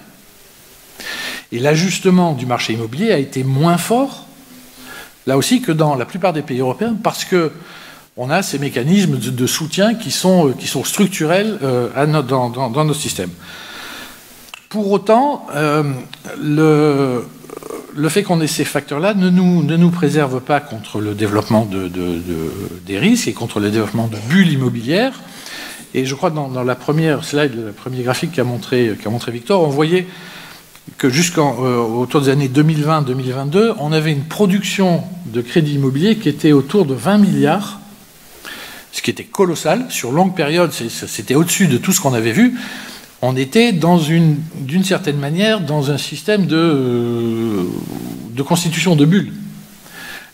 Et l'ajustement du marché immobilier a été moins fort, là aussi, que dans la plupart des pays européens, parce que on a ces mécanismes de soutien qui sont structurels dans notre système. Pour autant, le fait qu'on ait ces facteurs-là ne nous préserve pas contre le développement des risques et contre le développement de bulles immobilières. Et je crois que dans la première slide, le premier graphique qu'a montré Victor, on voyait que autour des années 2020-2022, on avait une production de crédit immobilier qui était autour de 20 milliards, ce qui était colossal. Sur longue période, c'était au-dessus de tout ce qu'on avait vu. On était d'une certaine manière dans un système de constitution de bulles.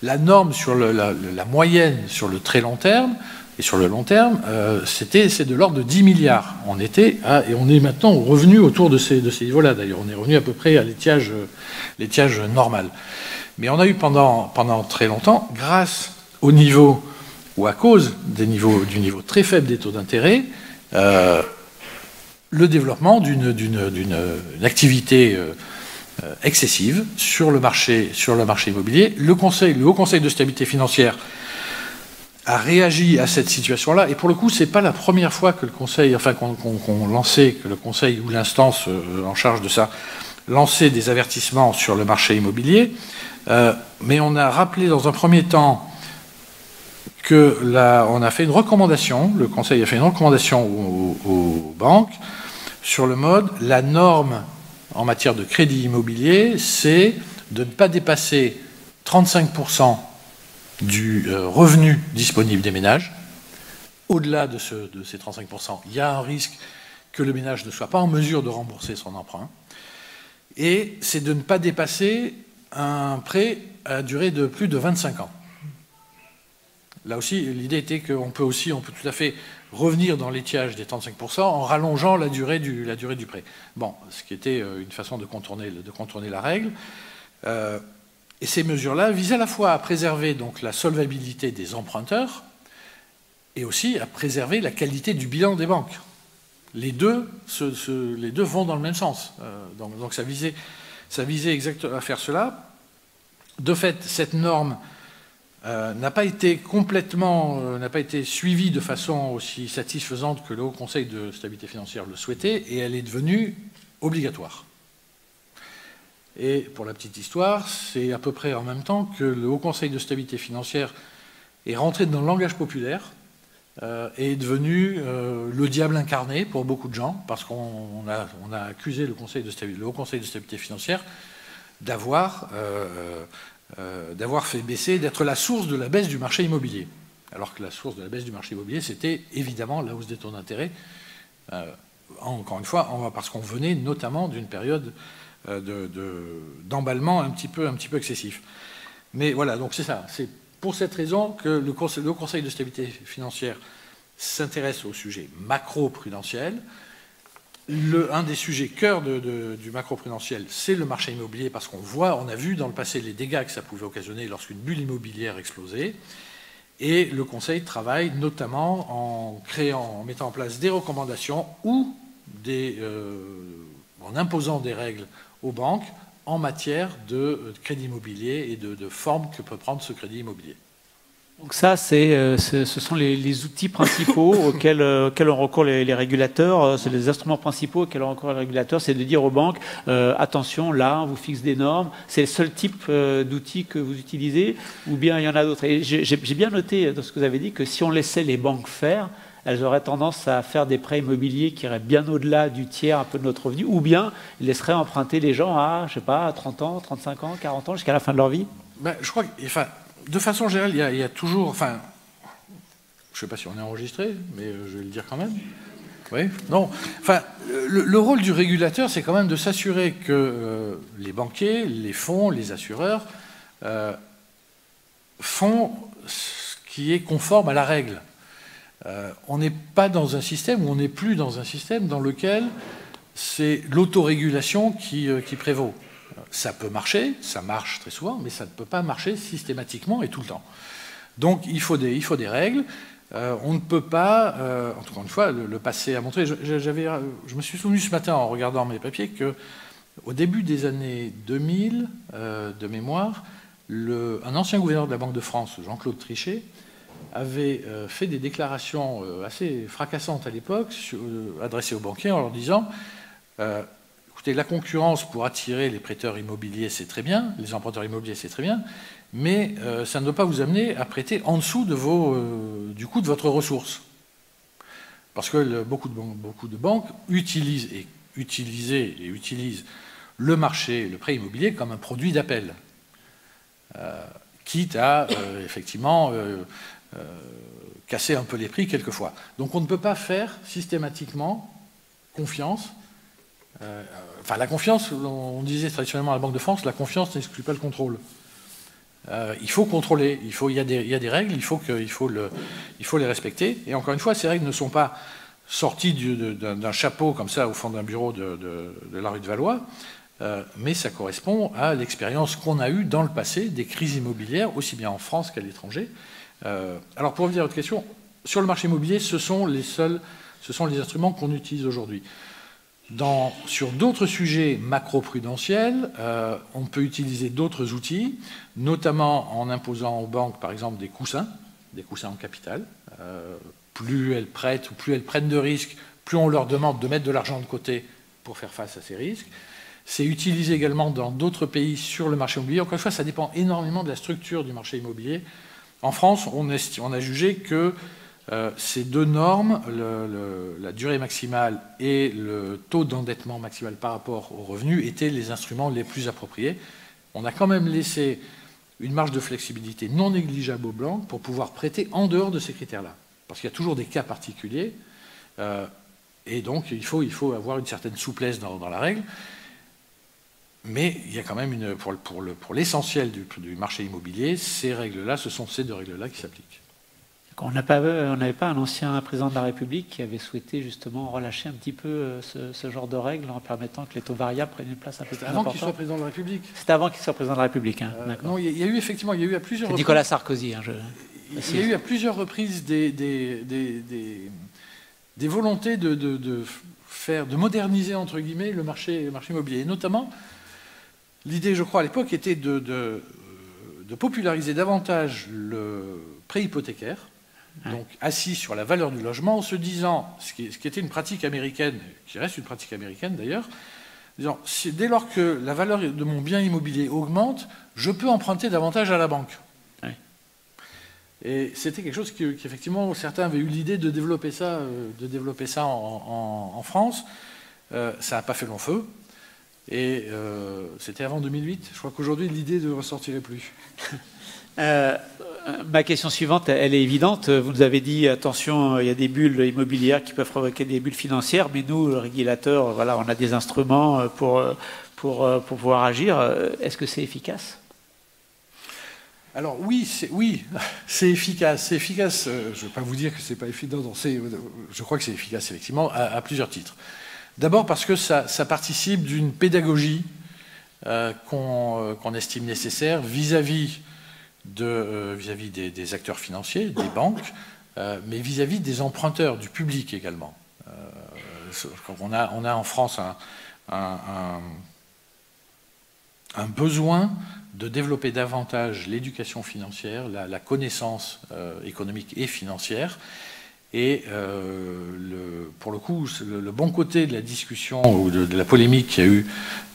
La norme sur la moyenne sur le très long terme et sur le long terme, c'est de l'ordre de 10 milliards. Et on est maintenant revenu autour de ces niveaux-là. D'ailleurs, on est revenu à peu près à l'étiage normal. Mais on a eu pendant très longtemps, grâce au niveau ou à cause du niveau très faible des taux d'intérêt, le développement d'une activité excessive sur le marché immobilier. Le Haut Conseil de stabilité financière a réagi à cette situation-là, et pour le coup, c'est pas la première fois que le Conseil, que le Conseil ou l'instance en charge de ça lançait des avertissements sur le marché immobilier, mais on a rappelé dans un premier temps on a fait une recommandation, le Conseil a fait une recommandation aux banques sur le mode, la norme en matière de crédit immobilier, c'est de ne pas dépasser 35% du revenu disponible des ménages. Au-delà de ces 35%, il y a un risque que le ménage ne soit pas en mesure de rembourser son emprunt. Et c'est de ne pas dépasser un prêt à durée de plus de 25 ans. Là aussi, l'idée était qu'on peut tout à fait revenir dans l'étiage des 35% en rallongeant la durée du prêt. Bon, ce qui était une façon de contourner la règle. Et ces mesures-là visent à la fois à préserver donc la solvabilité des emprunteurs et aussi à préserver la qualité du bilan des banques. Les deux vont dans le même sens. Donc ça visait exactement à faire cela. De fait, cette norme n'a pas été complètement, n'a pas été suivie de façon aussi satisfaisante que le Haut Conseil de stabilité financière le souhaitait, et elle est devenue obligatoire. Et pour la petite histoire, c'est à peu près en même temps que le Haut Conseil de stabilité financière est rentré dans le langage populaire et est devenu le diable incarné pour beaucoup de gens, parce qu'on a accusé le Haut Conseil de stabilité financière d'avoir fait baisser, d'être la source de la baisse du marché immobilier. Alors que la source de la baisse du marché immobilier, c'était évidemment la hausse des taux d'intérêt. Encore une fois, parce qu'on venait notamment d'une période d'emballement un petit peu excessif. Mais voilà, donc c'est ça. C'est pour cette raison que le Conseil de stabilité financière s'intéresse au sujet macro-prudentiel. Un des sujets cœur du macro-prudentiel, c'est le marché immobilier, parce on a vu dans le passé les dégâts que ça pouvait occasionner lorsqu'une bulle immobilière explosait. Et le Conseil travaille notamment en mettant en place des recommandations ou en imposant des règles aux banques en matière de crédit immobilier et de forme que peut prendre ce crédit immobilier. Donc ça, ce sont les outils principaux auxquels ont recours les régulateurs. C'est les instruments principaux auxquels ont recours les régulateurs, c'est de dire aux banques, attention, là, on vous fixe des normes. C'est le seul type d'outils que vous utilisez, ou bien il y en a d'autres. Et j'ai bien noté dans ce que vous avez dit que si on laissait les banques faire, elles auraient tendance à faire des prêts immobiliers qui iraient bien au-delà du tiers un peu de notre revenu, ou bien ils laisseraient emprunter les gens à, je sais pas, à 30 ans, 35 ans, 40 ans, jusqu'à la fin de leur vie. Je crois que, de façon générale, il y a toujours... je ne sais pas si on est enregistré, mais je vais le dire quand même. Oui, non. Le rôle du régulateur, c'est quand même de s'assurer que les banquiers, les fonds, les assureurs font ce qui est conforme à la règle. On n'est pas dans un système, ou on n'est plus dans un système dans lequel c'est l'autorégulation qui prévaut. Ça peut marcher, ça marche très souvent, mais ça ne peut pas marcher systématiquement et tout le temps. Donc il faut des règles. On ne peut pas, encore une fois, le passé a montré. Je me suis souvenu ce matin en regardant mes papiers qu'au début des années 2000, de mémoire, un ancien gouverneur de la Banque de France, Jean-Claude Trichet, avait fait des déclarations assez fracassantes à l'époque, adressées aux banquiers en leur disant écoutez, la concurrence pour attirer les prêteurs immobiliers, c'est très bien, les emprunteurs immobiliers, c'est très bien, mais ça ne doit pas vous amener à prêter en dessous du coût de votre ressource. Parce que beaucoup de banques utilisent le marché, le prêt immobilier comme un produit d'appel, quitte à effectivement casser un peu les prix quelquefois. Donc on ne peut pas faire systématiquement confiance. La confiance, on disait traditionnellement à la Banque de France, la confiance n'exclut pas le contrôle. Il faut contrôler, il y a des règles, il faut les respecter. Et encore une fois, ces règles ne sont pas sorties d'un chapeau comme ça au fond d'un bureau de la rue de Valois, mais ça correspond à l'expérience qu'on a eue dans le passé des crises immobilières, aussi bien en France qu'à l'étranger. Alors pour revenir à votre question, sur le marché immobilier, ce sont les instruments qu'on utilise aujourd'hui. Sur d'autres sujets macro-prudentiels, on peut utiliser d'autres outils, notamment en imposant aux banques, par exemple, des coussins en capital. Plus elles prêtent ou plus elles prennent de risques, plus on leur demande de mettre de l'argent de côté pour faire face à ces risques. C'est utilisé également dans d'autres pays sur le marché immobilier. Encore une fois, ça dépend énormément de la structure du marché immobilier. En France, on a jugé que ces deux normes, la durée maximale et le taux d'endettement maximal par rapport aux revenus, étaient les instruments les plus appropriés. On a quand même laissé une marge de flexibilité non négligeable aux banques pour pouvoir prêter en dehors de ces critères-là. Parce qu'il y a toujours des cas particuliers, et donc il faut avoir une certaine souplesse dans la règle. Mais il y a quand même pour l'essentiel du marché immobilier, ces règles-là, ce sont ces deux règles-là qui s'appliquent. On n'avait pas un ancien président de la République qui avait souhaité justement relâcher un petit peu ce genre de règles en permettant que les taux variables prennent une place un peu plus importante. Avant qu'il soit président de la République. C'était avant qu'il soit président de la République. Hein. Non, il y a eu effectivement, il y a eu à plusieurs reprises. Nicolas Sarkozy. Hein, il y a eu à plusieurs reprises des volontés de moderniser entre guillemets le marché immobilier, et notamment. L'idée, je crois, à l'époque, était de populariser davantage le prêt hypothécaire, donc assis sur la valeur du logement, en se disant, ce qui était une pratique américaine, qui reste une pratique américaine d'ailleurs, disant, dès lors que la valeur de mon bien immobilier augmente, je peux emprunter davantage à la banque. Oui. Et c'était quelque chose qu'effectivement, certains avaient eu l'idée de développer ça, en France. Ça n'a pas fait long feu. Et c'était avant 2008. Je crois qu'aujourd'hui, l'idée ne ressortirait plus. Ma question suivante, elle est évidente. Vous nous avez dit, attention, il y a des bulles immobilières qui peuvent provoquer des bulles financières, mais nous, le régulateur, voilà, on a des instruments pour pouvoir agir. Est-ce que c'est efficace ? Alors oui, c'est efficace. C'est efficace. Je ne vais pas vous dire que c'est pas efficace. Je crois que c'est efficace, effectivement, à plusieurs titres. D'abord parce que ça participe d'une pédagogie qu'on estime nécessaire vis-à-vis des acteurs financiers, des banques, mais vis-à-vis des emprunteurs, du public également. On a en France un besoin de développer davantage l'éducation financière, la connaissance économique et financière. Et pour le coup, le bon côté de la discussion ou de la polémique qu'il y a eu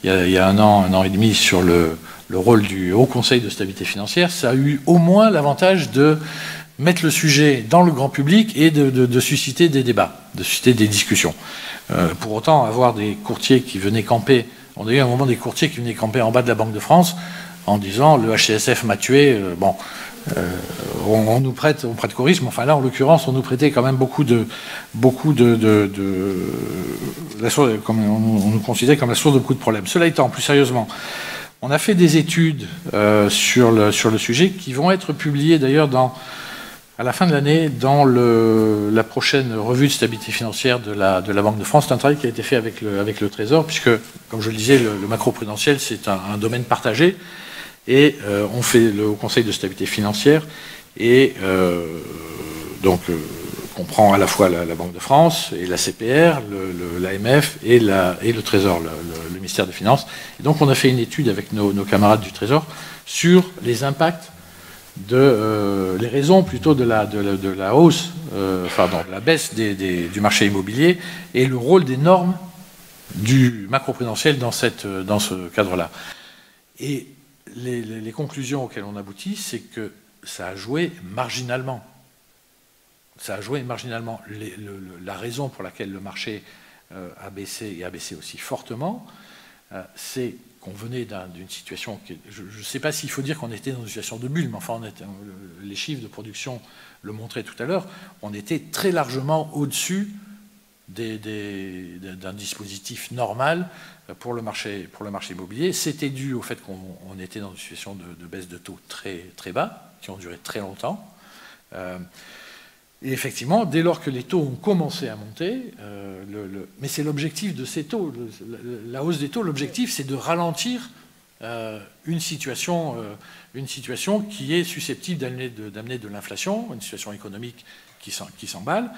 il y a un an et demi sur le rôle du Haut Conseil de stabilité financière, ça a eu au moins l'avantage de mettre le sujet dans le grand public et de susciter des débats, de susciter des discussions. Pour autant, avoir des courtiers qui venaient camper, on a eu un moment des courtiers qui venaient camper en bas de la Banque de France en disant « le HCSF m'a tué », on nous prête corisme, mais enfin là en l'occurrence on nous prêtait quand même beaucoup de on nous considérait comme la source de beaucoup de problèmes. Cela étant, plus sérieusement, on a fait des études sur le sujet qui vont être publiées d'ailleurs à la fin de l'année dans la prochaine revue de stabilité financière de la Banque de France. C'est un travail qui a été fait avec le Trésor, puisque, comme je le disais, le macro-prudentiel c'est un domaine partagé. Et on fait le Haut Conseil de stabilité financière et comprend à la fois la Banque de France et la CPR, l'AMF et le Trésor, le ministère des Finances. Et donc on a fait une étude avec nos camarades du Trésor sur les impacts les raisons plutôt de la hausse, de la baisse du marché immobilier et le rôle des normes du macro-prudentiel dans ce cadre-là. Et les conclusions auxquelles on aboutit, c'est que ça a joué marginalement. Ça a joué marginalement. La raison pour laquelle le marché a baissé, et a baissé aussi fortement, c'est qu'on venait d'une situation... Je ne sais pas s'il faut dire qu'on était dans une situation de bulle, mais enfin, les chiffres de production le montraient tout à l'heure, on était très largement au-dessus d'un dispositif normal pour le marché immobilier. C'était dû au fait qu'on était dans une situation de baisse de taux très, très bas, qui ont duré très longtemps. Et effectivement, dès lors que les taux ont commencé à monter, mais c'est l'objectif de ces taux, la hausse des taux, l'objectif c'est de ralentir une situation qui est susceptible d'amener de l'inflation, une situation économique qui s'emballe,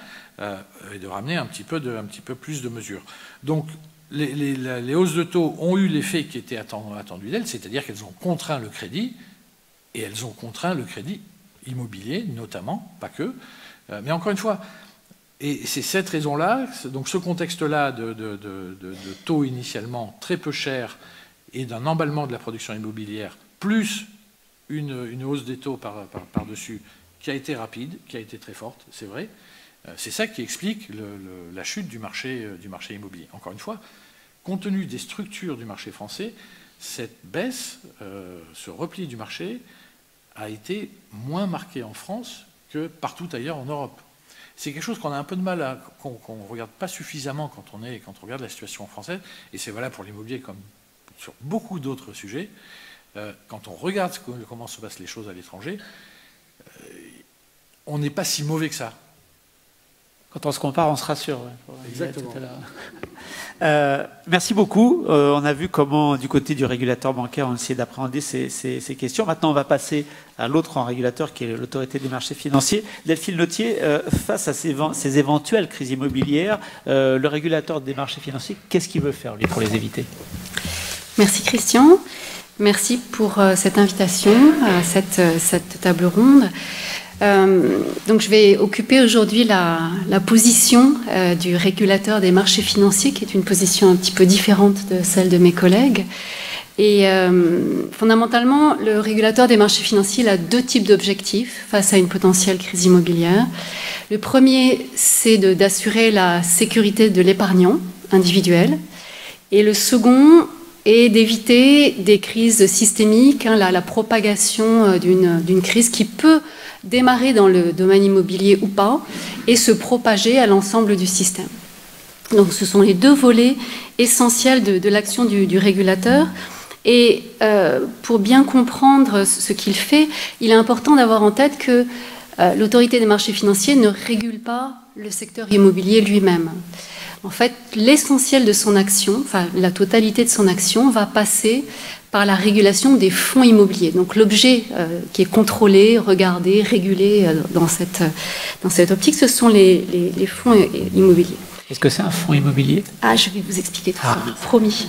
et de ramener un petit peu plus de mesures. Donc les hausses de taux ont eu l'effet qui était attendu d'elles, c'est-à-dire qu'elles ont contraint le crédit, et elles ont contraint le crédit immobilier, notamment, pas que. Mais encore une fois, et c'est cette raison-là, donc ce contexte-là de taux initialement très peu chers et d'un emballement de la production immobilière, plus une hausse des taux par-dessus, qui a été rapide, qui a été très forte, c'est vrai. C'est ça qui explique la chute du marché immobilier. Encore une fois, compte tenu des structures du marché français, cette baisse, ce repli du marché, a été moins marqué en France que partout ailleurs en Europe. C'est quelque chose qu'on a un peu de mal qu'on ne regarde pas suffisamment quand on regarde la situation française, et c'est valable pour l'immobilier comme sur beaucoup d'autres sujets. Quand on regarde comment se passent les choses à l'étranger, on n'est pas si mauvais que ça. Quand on se compare, on se rassure. Ouais. Exactement. Merci beaucoup. On a vu comment, du côté du régulateur bancaire, on essayait d'appréhender ces questions. Maintenant, on va passer à l'autre grand régulateur, qui est l'autorité des marchés financiers. Delphine Nautier, face à ces éventuelles crises immobilières, le régulateur des marchés financiers, qu'est-ce qu'il veut faire, lui, pour les éviter ? Merci, Christian. Merci pour cette invitation à cette table ronde. Donc je vais occuper aujourd'hui la position du régulateur des marchés financiers, qui est une position un petit peu différente de celle de mes collègues. Et fondamentalement, le régulateur des marchés financiers il a deux types d'objectifs face à une potentielle crise immobilière. Le premier, c'est d'assurer la sécurité de l'épargnant individuel. Et le second est d'éviter des crises systémiques, la propagation d'une crise qui peut démarrer dans le domaine immobilier ou pas et se propager à l'ensemble du système. Donc ce sont les deux volets essentiels de l'action du régulateur. Et pour bien comprendre ce qu'il fait, il est important d'avoir en tête que l'autorité des marchés financiers ne régule pas le secteur immobilier lui-même. En fait, l'essentiel de son action, enfin la totalité de son action, va passer par la régulation des fonds immobiliers. Donc l'objet qui est contrôlé, regardé, régulé dans cette optique, ce sont les fonds immobiliers. Est-ce que c'est un fonds immobilier? Ah, je vais vous expliquer tout ça, promis.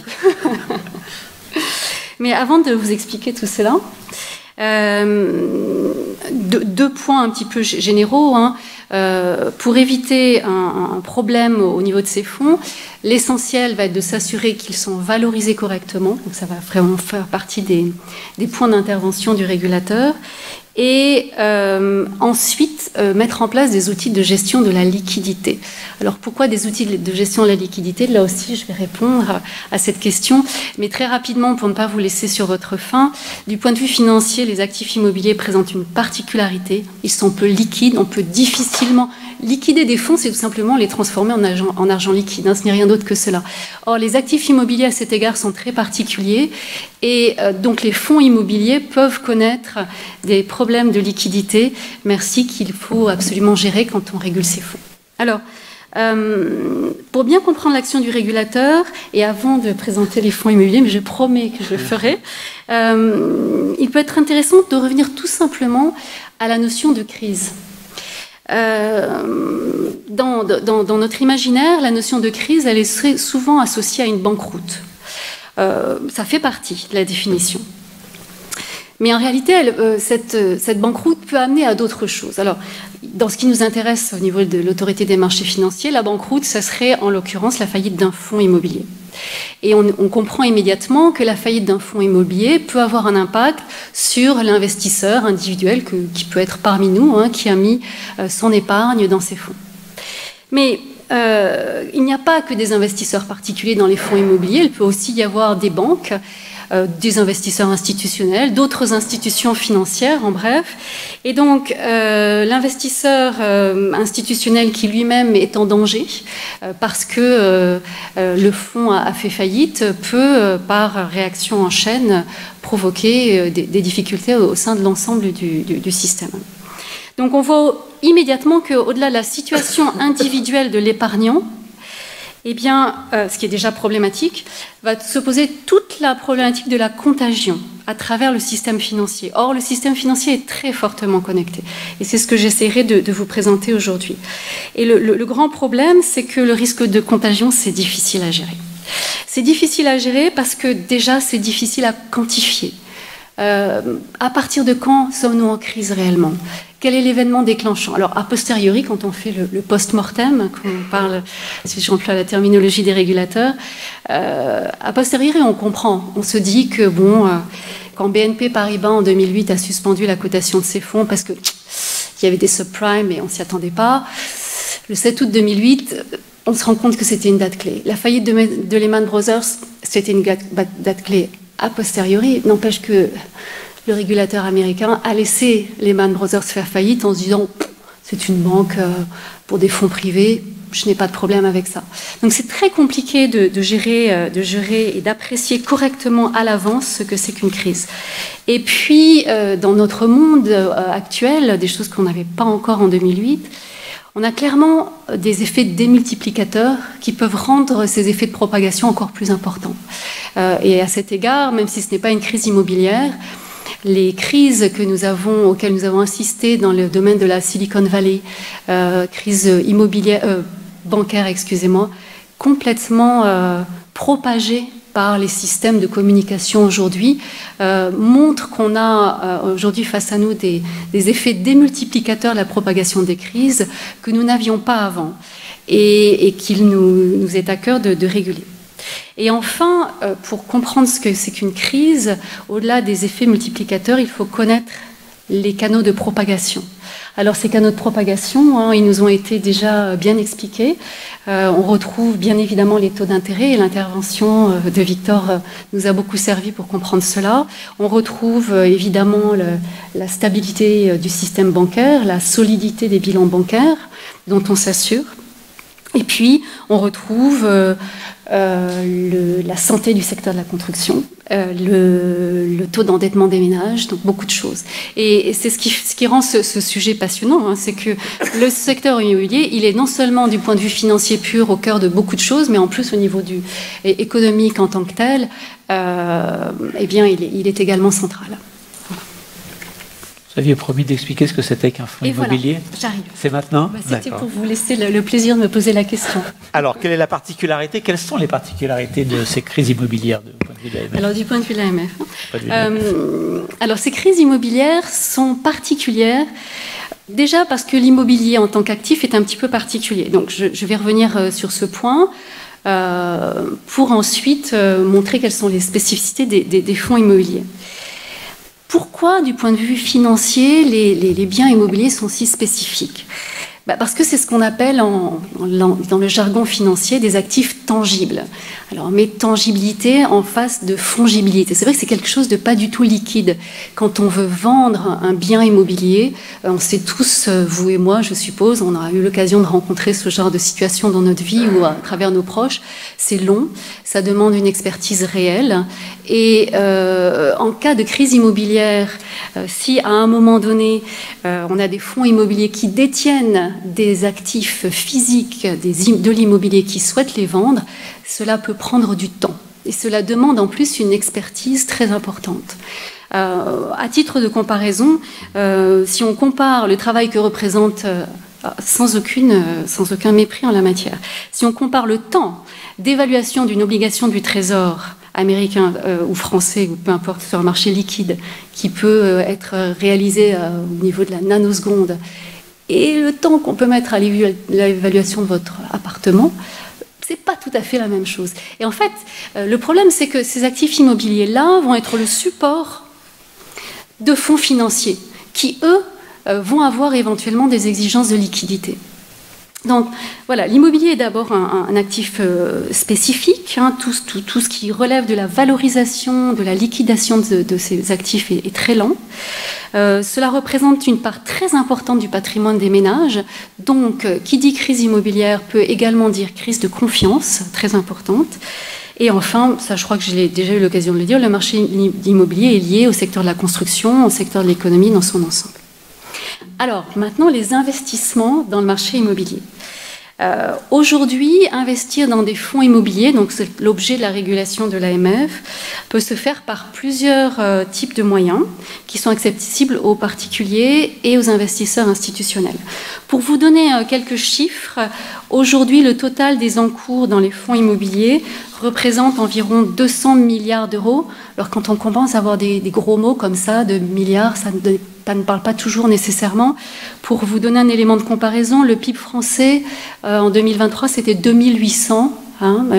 Mais avant de vous expliquer tout cela, deux points un petit peu généraux. Pour éviter un problème au niveau de ces fonds, l'essentiel va être de s'assurer qu'ils sont valorisés correctement. Donc ça va vraiment faire partie des points d'intervention du régulateur. Et ensuite, mettre en place des outils de gestion de la liquidité. Alors pourquoi des outils de gestion de la liquidité? Là aussi, je vais répondre à cette question. Mais très rapidement, pour ne pas vous laisser sur votre faim, du point de vue financier, les actifs immobiliers présentent une particularité. Ils sont peu liquides, on peut difficilement liquider des fonds, c'est tout simplement les transformer en argent liquide. Ce n'est rien d'autre que cela. Or, les actifs immobiliers à cet égard sont très particuliers et donc les fonds immobiliers peuvent connaître des problèmes de liquidité, merci, qu'il faut absolument gérer quand on régule ces fonds. Alors, pour bien comprendre l'action du régulateur, et avant de présenter les fonds immobiliers, mais je promets que je le ferai, il peut être intéressant de revenir tout simplement à la notion de crise. Dans notre imaginaire, la notion de crise, elle est souvent associée à une banqueroute. Ça fait partie de la définition. Mais en réalité, cette banqueroute peut amener à d'autres choses. Alors, dans ce qui nous intéresse au niveau de l'autorité des marchés financiers, la banqueroute, ça serait en l'occurrence la faillite d'un fonds immobilier. Et on comprend immédiatement que la faillite d'un fonds immobilier peut avoir un impact sur l'investisseur individuel qui peut être parmi nous, qui a mis son épargne dans ces fonds. Mais il n'y a pas que des investisseurs particuliers dans les fonds immobiliers, il peut aussi y avoir des banques, des investisseurs institutionnels, d'autres institutions financières, en bref. Et donc, l'investisseur institutionnel qui lui-même est en danger parce que le fonds a fait faillite peut, par réaction en chaîne, provoquer des difficultés au sein de l'ensemble du système. Donc, on voit immédiatement qu'au-delà de la situation individuelle de l'épargnant, eh bien, ce qui est déjà problématique, va se poser toute la problématique de la contagion à travers le système financier. Or, le système financier est très fortement connecté. Et c'est ce que j'essaierai de vous présenter aujourd'hui. Et le grand problème, c'est que le risque de contagion, c'est difficile à gérer. C'est difficile à gérer parce que déjà, c'est difficile à quantifier. À partir de quand sommes-nous en crise réellement? Quel est l'événement déclenchant? Alors, a posteriori, quand on fait le post-mortem, quand on parle, si j'emploie la terminologie des régulateurs, a posteriori, on comprend. On se dit que, quand BNP Paribas, en 2008, a suspendu la cotation de ses fonds parce qu'il y avait des subprimes et on ne s'y attendait pas, le 7 août 2008, on se rend compte que c'était une date clé. La faillite de Lehman Brothers, c'était une date clé. A posteriori, n'empêche que le régulateur américain a laissé Lehman Brothers faire faillite en se disant c'est une banque pour des fonds privés, je n'ai pas de problème avec ça. Donc c'est très compliqué de gérer et d'apprécier correctement à l'avance ce que c'est qu'une crise. Et puis, dans notre monde actuel, des choses qu'on n'avait pas encore en 2008, on a clairement des effets démultiplicateurs qui peuvent rendre ces effets de propagation encore plus importants. Et à cet égard, même si ce n'est pas une crise immobilière, les crises auxquelles nous avons assisté dans le domaine de la Silicon Valley, crise bancaire, complètement propagée par les systèmes de communication aujourd'hui montre qu'on a aujourd'hui face à nous des effets démultiplicateurs de la propagation des crises que nous n'avions pas avant et qu'il nous est à cœur de réguler. Et enfin, pour comprendre ce que c'est qu'une crise, au-delà des effets multiplicateurs, il faut connaître les canaux de propagation. Alors ces canaux de propagation, ils nous ont été déjà bien expliqués. On retrouve bien évidemment les taux d'intérêt et l'intervention de Victor nous a beaucoup servi pour comprendre cela. On retrouve évidemment la stabilité du système bancaire, la solidité des bilans bancaires dont on s'assure. Et puis on retrouve la santé du secteur de la construction, le taux d'endettement des ménages, donc beaucoup de choses. Et c'est ce qui rend ce sujet passionnant, c'est que le secteur immobilier, il est non seulement du point de vue financier pur au cœur de beaucoup de choses, mais en plus au niveau économique en tant que tel, eh bien, il est également central. Vous aviez promis d'expliquer ce que c'était qu'un fonds immobilier. Voilà, j'arrive. C'est maintenant. C'était pour vous laisser le plaisir de me poser la question. Alors, quelle est la particularité? Quelles sont les particularités de ces crises immobilières du point de vue de l'AMF? Alors, du point de vue de l'AMF. Alors, ces crises immobilières sont particulières. Déjà parce que l'immobilier en tant qu'actif est un petit peu particulier. Donc, je vais revenir sur ce point pour ensuite montrer quelles sont les spécificités des fonds immobiliers. Pourquoi, du point de vue financier, les biens immobiliers sont si spécifiques? Parce que c'est ce qu'on appelle dans le jargon financier des actifs tangibles. Alors on met tangibilité en face de fongibilité. C'est vrai que c'est quelque chose de pas du tout liquide. Quand on veut vendre un bien immobilier, on sait tous, vous et moi je suppose, on a eu l'occasion de rencontrer ce genre de situation dans notre vie ou à travers nos proches. C'est long, ça demande une expertise réelle. Et en cas de crise immobilière, si à un moment donné, on a des fonds immobiliers qui détiennent des actifs physiques de l'immobilier qui souhaitent les vendre, cela peut prendre du temps. Et cela demande en plus une expertise très importante. À titre de comparaison, si on compare le travail que représente, sans aucun mépris en la matière, si on compare le temps d'évaluation d'une obligation du Trésor américain ou français, ou peu importe, sur un marché liquide, qui peut être réalisé au niveau de la nanoseconde, et le temps qu'on peut mettre à l'évaluation de votre appartement, c'est pas tout à fait la même chose. Et en fait, le problème, c'est que ces actifs immobiliers-là vont être le support de fonds financiers qui, eux, vont avoir éventuellement des exigences de liquidité. Donc voilà, l'immobilier est d'abord un actif spécifique, tout ce qui relève de la valorisation, de la liquidation de ces actifs est très lent. Cela représente une part très importante du patrimoine des ménages, donc qui dit crise immobilière peut également dire crise de confiance, très importante. Et enfin, ça je crois que j'ai déjà eu l'occasion de le dire, le marché immobilier est lié au secteur de la construction, au secteur de l'économie dans son ensemble. Alors, maintenant, les investissements dans le marché immobilier. Aujourd'hui, investir dans des fonds immobiliers, donc c'est l'objet de la régulation de l'AMF, peut se faire par plusieurs types de moyens qui sont accessibles aux particuliers et aux investisseurs institutionnels. Pour vous donner quelques chiffres, aujourd'hui, le total des encours dans les fonds immobiliers représente environ 200 milliards d'euros. Alors quand on commence à avoir des gros mots comme ça, de milliards, ça ne parle pas toujours nécessairement. Pour vous donner un élément de comparaison, le PIB français en 2023, c'était 2800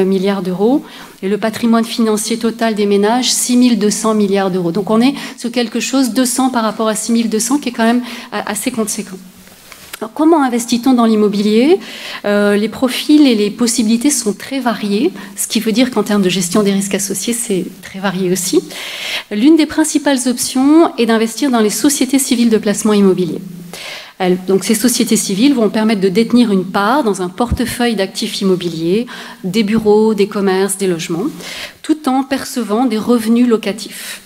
milliards d'euros. Et le patrimoine financier total des ménages, 6200 milliards d'euros. Donc on est sur quelque chose, 200 par rapport à 6200, qui est quand même assez conséquent. Alors, comment investit-on dans l'immobilier? Les profils et les possibilités sont très variés, ce qui veut dire qu'en termes de gestion des risques associés, c'est très varié aussi. L'une des principales options est d'investir dans les sociétés civiles de placement immobilier. Donc, ces sociétés civiles vont permettre de détenir une part dans un portefeuille d'actifs immobiliers, des bureaux, des commerces, des logements, tout en percevant des revenus locatifs.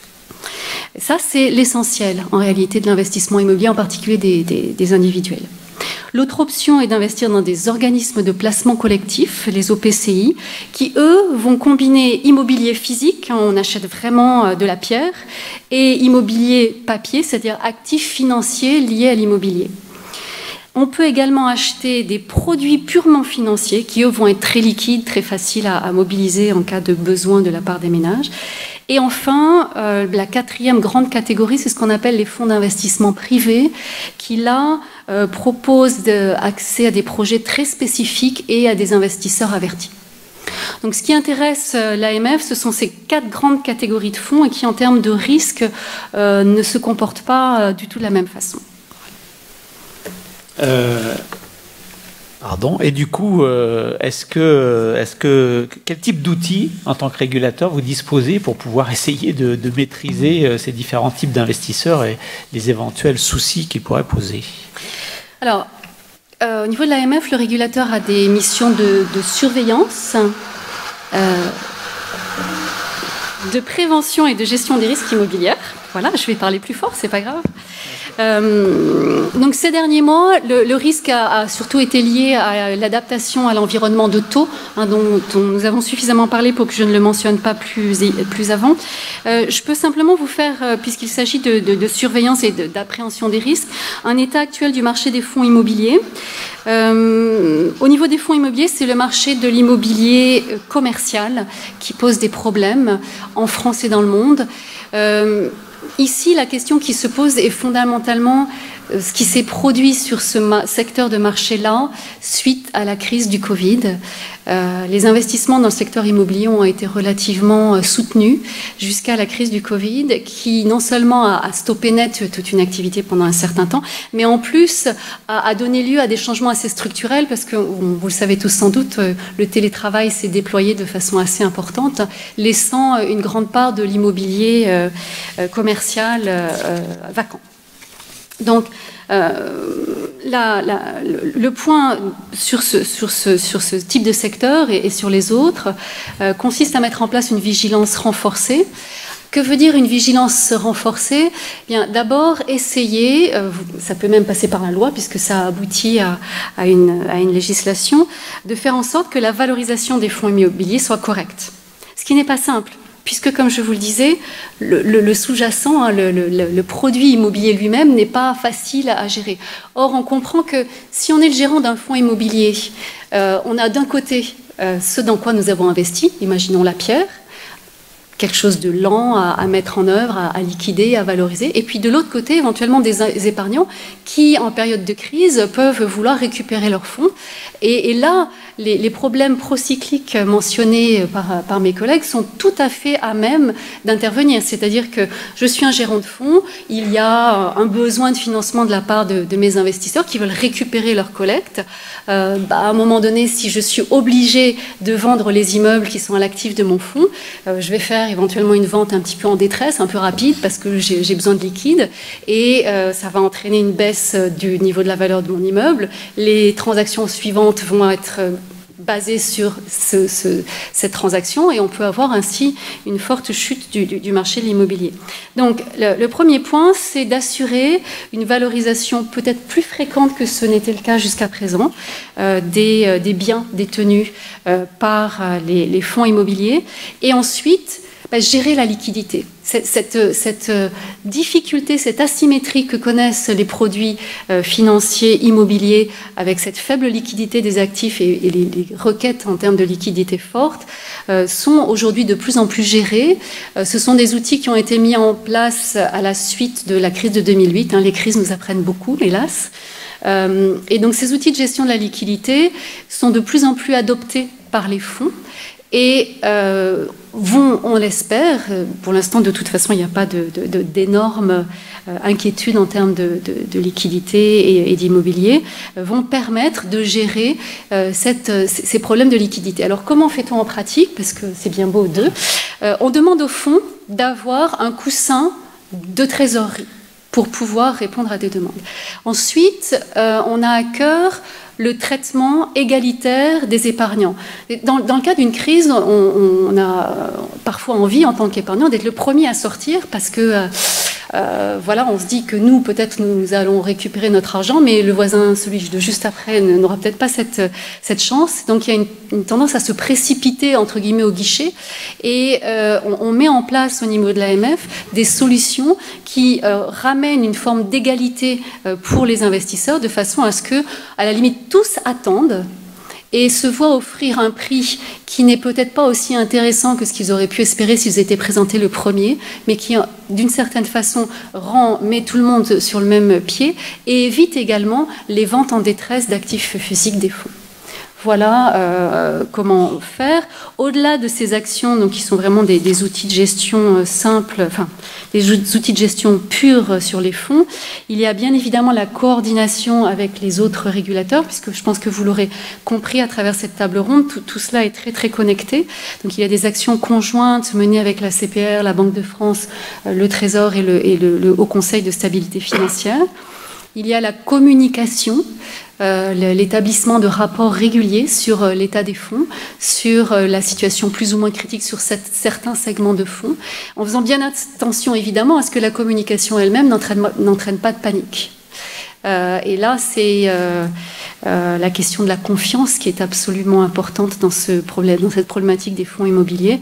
Ça, c'est l'essentiel, en réalité, de l'investissement immobilier, en particulier des individuels. L'autre option est d'investir dans des organismes de placement collectif, les OPCI, qui, eux, vont combiner immobilier physique, on achète vraiment de la pierre, et immobilier papier, c'est-à-dire actifs financiers liés à l'immobilier. On peut également acheter des produits purement financiers qui, eux, vont être très liquides, très faciles à mobiliser en cas de besoin de la part des ménages. Et enfin, la quatrième grande catégorie, c'est ce qu'on appelle les fonds d'investissement privés, qui là proposent accès à des projets très spécifiques et à des investisseurs avertis. Donc ce qui intéresse l'AMF, ce sont ces 4 grandes catégories de fonds et qui, en termes de risque, ne se comportent pas du tout de la même façon. Pardon. Et du coup, quel type d'outils, en tant que régulateur, vous disposez pour pouvoir essayer de maîtriser ces différents types d'investisseurs et les éventuels soucis qu'ils pourraient poser? Alors, au niveau de l'AMF, le régulateur a des missions de surveillance, de prévention et de gestion des risques immobiliers. Voilà, je vais parler plus fort, c'est pas grave. Donc ces derniers mois, le risque a surtout été lié à l'adaptation à l'environnement de taux, dont nous avons suffisamment parlé pour que je ne le mentionne pas plus avant. Je peux simplement vous faire, puisqu'il s'agit de surveillance et d'appréhension des risques, un état actuel du marché des fonds immobiliers. Au niveau des fonds immobiliers, c'est le marché de l'immobilier commercial qui pose des problèmes en France et dans le monde. Ici, la question qui se pose est fondamentalement ce qui s'est produit sur ce secteur de marché-là suite à la crise du Covid. Les investissements dans le secteur immobilier ont été relativement soutenus jusqu'à la crise du Covid, qui non seulement a stoppé net toute une activité pendant un certain temps, mais en plus a donné lieu à des changements assez structurels, parce que, vous le savez tous sans doute, le télétravail s'est déployé de façon assez importante, laissant une grande part de l'immobilier commercial vacant. Donc, le point sur ce type de secteur et sur les autres consiste à mettre en place une vigilance renforcée. Que veut dire une vigilance renforcée? Bien, d'abord, essayer, ça peut même passer par la loi, puisque ça aboutit à une législation, de faire en sorte que la valorisation des fonds immobiliers soit correcte. Ce qui n'est pas simple, puisque, comme je vous le disais, le sous-jacent, le produit immobilier lui-même n'est pas facile à gérer. Or, on comprend que si on est le gérant d'un fonds immobilier, on a d'un côté ce dans quoi nous avons investi, imaginons la pierre, quelque chose de lent à mettre en œuvre, à liquider, à valoriser. Et puis de l'autre côté, éventuellement des épargnants qui, en période de crise, peuvent vouloir récupérer leurs fonds. Et là, les problèmes procycliques mentionnés par mes collègues sont tout à fait à même d'intervenir. C'est-à-dire que je suis un gérant de fonds, il y a un besoin de financement de la part de mes investisseurs qui veulent récupérer leur collecte. À un moment donné, si je suis obligée de vendre les immeubles qui sont à l'actif de mon fonds, je vais faire éventuellement une vente un petit peu en détresse, un peu rapide, parce que j'ai besoin de liquide, et ça va entraîner une baisse du niveau de la valeur de mon immeuble. Les transactions suivantes vont être basées sur cette transaction, et on peut avoir ainsi une forte chute du marché de l'immobilier. Donc le premier point, c'est d'assurer une valorisation peut-être plus fréquente que ce n'était le cas jusqu'à présent des biens détenus par les fonds immobiliers, et ensuite gérer la liquidité. Cette difficulté, cette asymétrie que connaissent les produits financiers immobiliers, avec cette faible liquidité des actifs et les requêtes en termes de liquidité forte, sont aujourd'hui de plus en plus gérées. Ce sont des outils qui ont été mis en place à la suite de la crise de 2008. Les crises nous apprennent beaucoup, hélas. Et donc ces outils de gestion de la liquidité sont de plus en plus adoptés par les fonds et vont, on l'espère, pour l'instant de toute façon il n'y a pas d'énormes inquiétudes en termes de liquidité et d'immobilier, vont permettre de gérer ces problèmes de liquidité. Alors comment fait-on en pratique? Parce que c'est bien beau d'eux. On demande au fonds d'avoir un coussin de trésorerie pour pouvoir répondre à des demandes. Ensuite, on a à cœur le traitement égalitaire des épargnants. Dans le cas d'une crise, on a parfois envie, en tant qu'épargnant, d'être le premier à sortir parce que voilà, on se dit que nous, peut-être, nous allons récupérer notre argent, mais le voisin, celui de juste après, n'aura peut-être pas cette chance. Donc, il y a une tendance à se précipiter, entre guillemets, au guichet. Et on met en place, au niveau de l'AMF, des solutions qui ramènent une forme d'égalité pour les investisseurs, de façon à ce que, à la limite, tous attendent et se voient offrir un prix qui n'est peut-être pas aussi intéressant que ce qu'ils auraient pu espérer s'ils étaient présentés le premier, mais qui, d'une certaine façon, met tout le monde sur le même pied et évite également les ventes en détresse d'actifs physiques des fonds. Voilà comment faire. Au-delà de ces actions, donc, qui sont vraiment des outils de gestion simples, enfin, des outils de gestion purs sur les fonds, il y a bien évidemment la coordination avec les autres régulateurs, puisque je pense que vous l'aurez compris à travers cette table ronde, tout cela est très, très connecté. Donc, il y a des actions conjointes menées avec la CPR, la Banque de France, le Trésor et le Haut Conseil de stabilité financière. Il y a la communication, l'établissement de rapports réguliers sur l'état des fonds, sur la situation plus ou moins critique sur certains segments de fonds, en faisant bien attention évidemment à ce que la communication elle-même n'entraîne pas de panique. Et là, c'est la question de la confiance qui est absolument importante dans cette problématique des fonds immobiliers.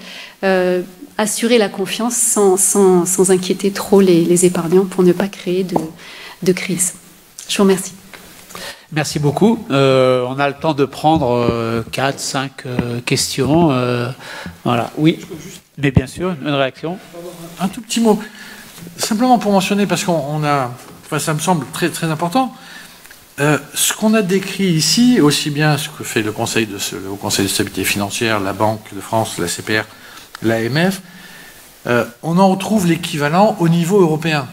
Assurer la confiance sans inquiéter trop les épargnants pour ne pas créer de crise. Je vous remercie. Merci beaucoup. On a le temps de prendre 4, 5 questions. Voilà. Oui, mais bien sûr, une réaction. Un tout petit mot. Simplement pour mentionner, parce qu'on a... Enfin, ça me semble très, très important. Ce qu'on a décrit ici, aussi bien ce que fait le Conseil de stabilité financière, la Banque de France, la CPR, l'AMF, on en retrouve l'équivalent au niveau européen.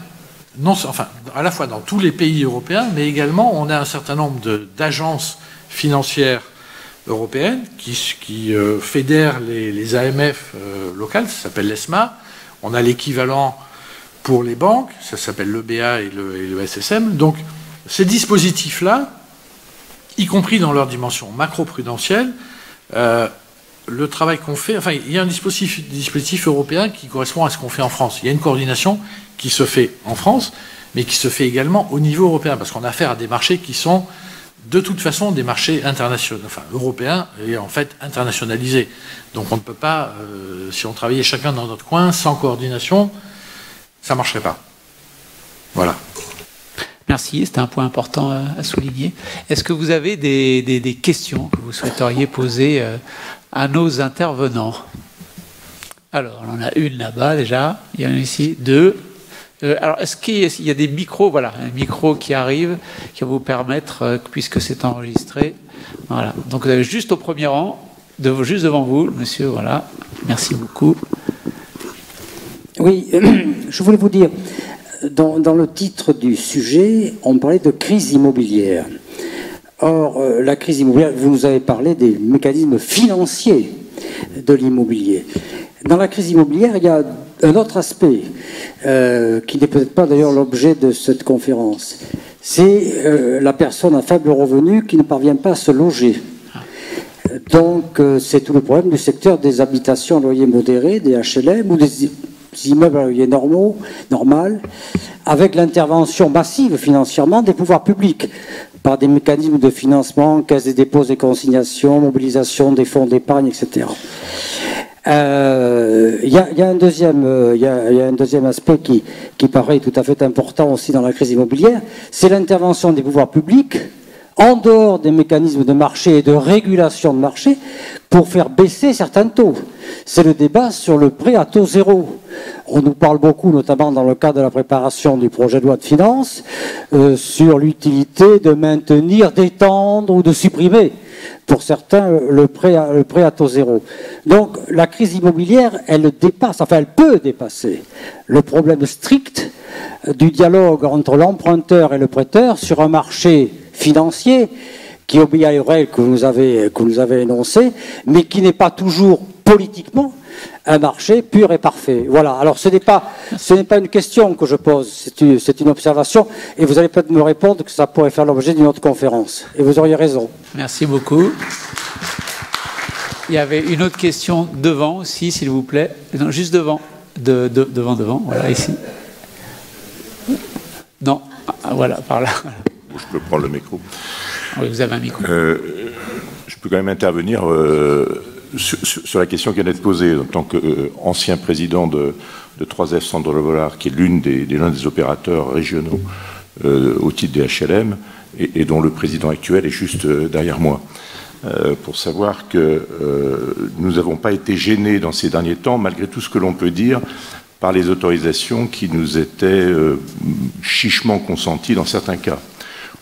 Non, enfin, à la fois dans tous les pays européens, mais également on a un certain nombre d'agences financières européennes qui fédèrent les AMF locales, ça s'appelle l'ESMA. On a l'équivalent pour les banques, ça s'appelle l'EBA et le SSM. Donc ces dispositifs-là, y compris dans leur dimension macro-prudentielle, le travail qu'on fait, enfin, il y a un dispositif européen qui correspond à ce qu'on fait en France. Il y a une coordination qui se fait en France, mais qui se fait également au niveau européen, parce qu'on a affaire à des marchés qui sont de toute façon des marchés internationaux, enfin européens et en fait internationalisés. Donc on ne peut pas, si on travaillait chacun dans notre coin, sans coordination, ça ne marcherait pas. Voilà. Merci, c'était un point important à souligner. Est-ce que vous avez des questions que vous souhaiteriez poser à nos intervenants? Alors, on en a une là-bas déjà, il y en a ici, 2. Alors, est-ce qu'il y a des micros? Voilà, un micro qui arrive, qui va vous permettre, puisque c'est enregistré. Voilà, donc vous avez juste au premier rang, juste devant vous, monsieur, voilà. Merci beaucoup. Oui, je voulais vous dire, dans le titre du sujet, on parlait de crise immobilière. Or, la crise immobilière, vous nous avez parlé des mécanismes financiers de l'immobilier. Dans la crise immobilière, il y a un autre aspect qui n'est peut-être pas d'ailleurs l'objet de cette conférence. C'est la personne à faible revenu qui ne parvient pas à se loger. Donc, c'est tout le problème du secteur des habitations à loyer modéré, des HLM ou des immeubles à loyer normal, avec l'intervention massive financièrement des pouvoirs publics par des mécanismes de financement, caisse des dépôts et consignations, mobilisation des fonds d'épargne, etc. Il y a un deuxième aspect qui paraît tout à fait important aussi dans la crise immobilière, c'est l'intervention des pouvoirs publics en dehors des mécanismes de marché et de régulation de marché pour faire baisser certains taux. C'est le débat sur le prêt à taux zéro. On nous parle beaucoup, notamment dans le cadre de la préparation du projet de loi de finances, sur l'utilité de maintenir, d'étendre ou de supprimer, pour certains, le prêt à taux zéro. Donc la crise immobilière, elle peut dépasser le problème strict du dialogue entre l'emprunteur et le prêteur sur un marché financier qui obéit à une règle que vous avez énoncée, mais qui n'est pas toujours politiquement un marché pur et parfait. Voilà. Alors ce n'est pas une question que je pose, c'est une observation, et vous allez peut-être me répondre que ça pourrait faire l'objet d'une autre conférence. Et vous auriez raison. Merci beaucoup. Il y avait une autre question devant aussi, s'il vous plaît. Non, juste devant. Devant, voilà, ici. Voilà, par là. Je peux prendre le micro. Oui, vous avez un micro. Je peux quand même intervenir sur la question qui vient d'être posée en tant qu'ancien président de 3F Centre de Volard, qui est l'un des opérateurs régionaux au titre des HLM, et dont le président actuel est juste derrière moi. Pour savoir que nous n'avons pas été gênés dans ces derniers temps, malgré tout ce que l'on peut dire, par les autorisations qui nous étaient chichement consenties dans certains cas.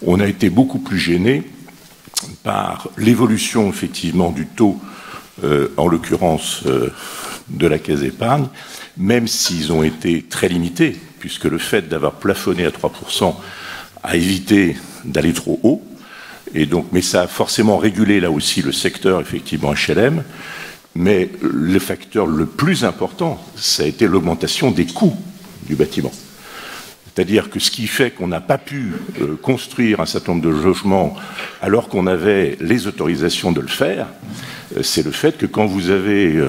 On a été beaucoup plus gênés par l'évolution effectivement du taux, en l'occurrence de la Caisse d'épargne, même s'ils ont été très limités, puisque le fait d'avoir plafonné à 3% a évité d'aller trop haut, et donc, mais ça a forcément régulé là aussi le secteur effectivement HLM, mais le facteur le plus important, ça a été l'augmentation des coûts du bâtiment. C'est-à-dire que ce qui fait qu'on n'a pas pu construire un certain nombre de logements alors qu'on avait les autorisations de le faire, c'est le fait que quand vous avez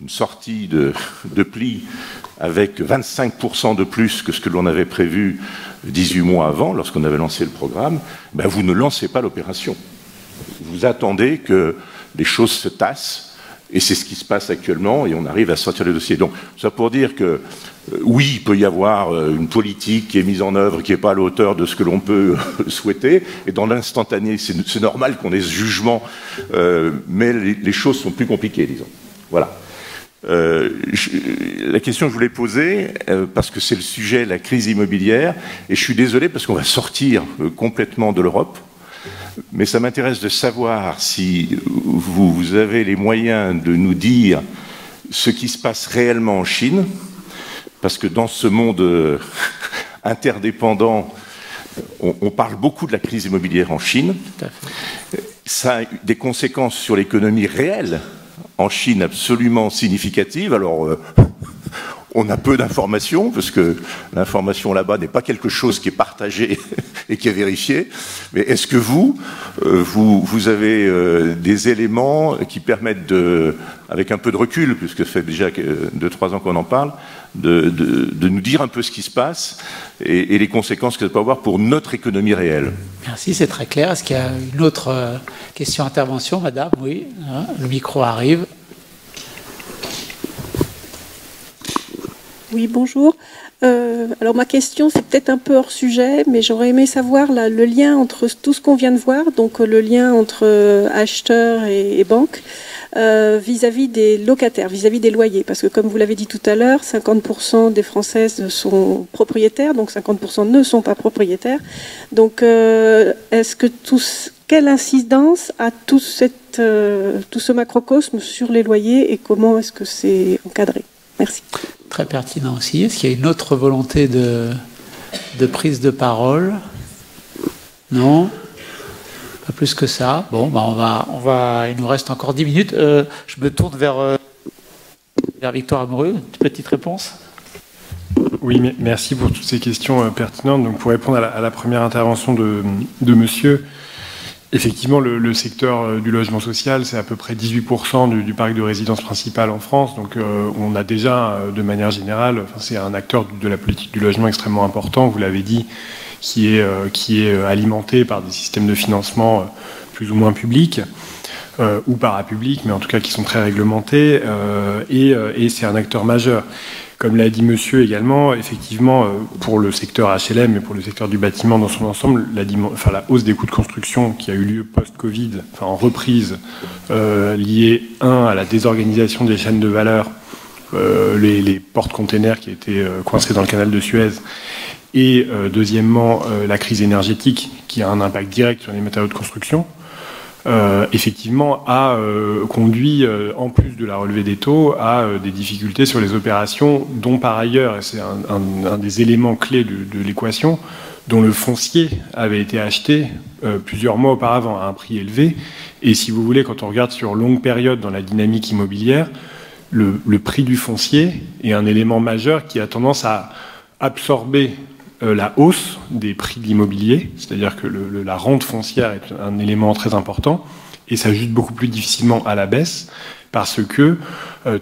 une sortie de pli avec 25% de plus que ce que l'on avait prévu 18 mois avant, lorsqu'on avait lancé le programme, ben vous ne lancez pas l'opération. Vous attendez que les choses se tassent, et c'est ce qui se passe actuellement, et on arrive à sortir les dossiers. Donc, ça pour dire que, oui, il peut y avoir une politique qui est mise en œuvre, qui n'est pas à la hauteur de ce que l'on peut souhaiter, et dans l'instantané, c'est normal qu'on ait ce jugement, mais les choses sont plus compliquées, disons. Voilà. La question que je voulais poser, parce que c'est le sujet, la crise immobilière, et je suis désolé parce qu'on va sortir complètement de l'Europe, mais ça m'intéresse de savoir si vous avez les moyens de nous dire ce qui se passe réellement en Chine, parce que dans ce monde interdépendant, on parle beaucoup de la crise immobilière en Chine. Ça a des conséquences sur l'économie réelle en Chine absolument significatives. Alors, on a peu d'informations, parce que l'information là-bas n'est pas quelque chose qui est partagé et qui est vérifié. Mais est-ce que vous avez des éléments qui permettent avec un peu de recul, puisque ça fait déjà 2-3 ans qu'on en parle, de nous dire un peu ce qui se passe et les conséquences que ça peut avoir pour notre économie réelle? Merci, c'est très clair. Est-ce qu'il y a une autre question, intervention, madame? Oui, le micro arrive. Oui, bonjour. Alors ma question, c'est peut-être un peu hors sujet, mais j'aurais aimé savoir le lien entre tout ce qu'on vient de voir, donc le lien entre acheteurs et banques, vis-à-vis des locataires, vis-à-vis des loyers. Parce que comme vous l'avez dit tout à l'heure, 50% des Françaises sont propriétaires, donc 50% ne sont pas propriétaires. Donc quelle incidence a tout ce macrocosme sur les loyers et comment est-ce que c'est encadré? Merci. Très pertinent aussi. Est-ce qu'il y a une autre volonté de prise de parole? Non? Pas plus que ça. Bon, il nous reste encore 10 minutes. Je me tourne vers Victoire Amoureux. Une petite réponse? Oui, merci pour toutes ces questions pertinentes. Donc, pour répondre à la première intervention de monsieur, effectivement, le secteur du logement social, c'est à peu près 18% du parc de résidence principale en France. Donc, on a déjà, de manière générale, c'est un acteur de la politique du logement extrêmement important, vous l'avez dit, qui est alimenté par des systèmes de financement plus ou moins publics ou parapublics, mais en tout cas qui sont très réglementés, et c'est un acteur majeur. Comme l'a dit monsieur également, effectivement, pour le secteur HLM et pour le secteur du bâtiment dans son ensemble, la hausse des coûts de construction qui a eu lieu post-Covid, en reprise, liée, à la désorganisation des chaînes de valeur, les porte-containers qui étaient coincés dans le canal de Suez, et deuxièmement, la crise énergétique qui a un impact direct sur les matériaux de construction, effectivement, a conduit, en plus de la relevée des taux, à des difficultés sur les opérations, dont par ailleurs, et c'est un des éléments clés de l'équation, dont le foncier avait été acheté plusieurs mois auparavant à un prix élevé. Et si vous voulez, quand on regarde sur longue période dans la dynamique immobilière, le prix du foncier est un élément majeur qui a tendance à absorber la hausse des prix de l'immobilier, c'est-à-dire que la rente foncière est un élément très important, et s'ajuste beaucoup plus difficilement à la baisse, parce que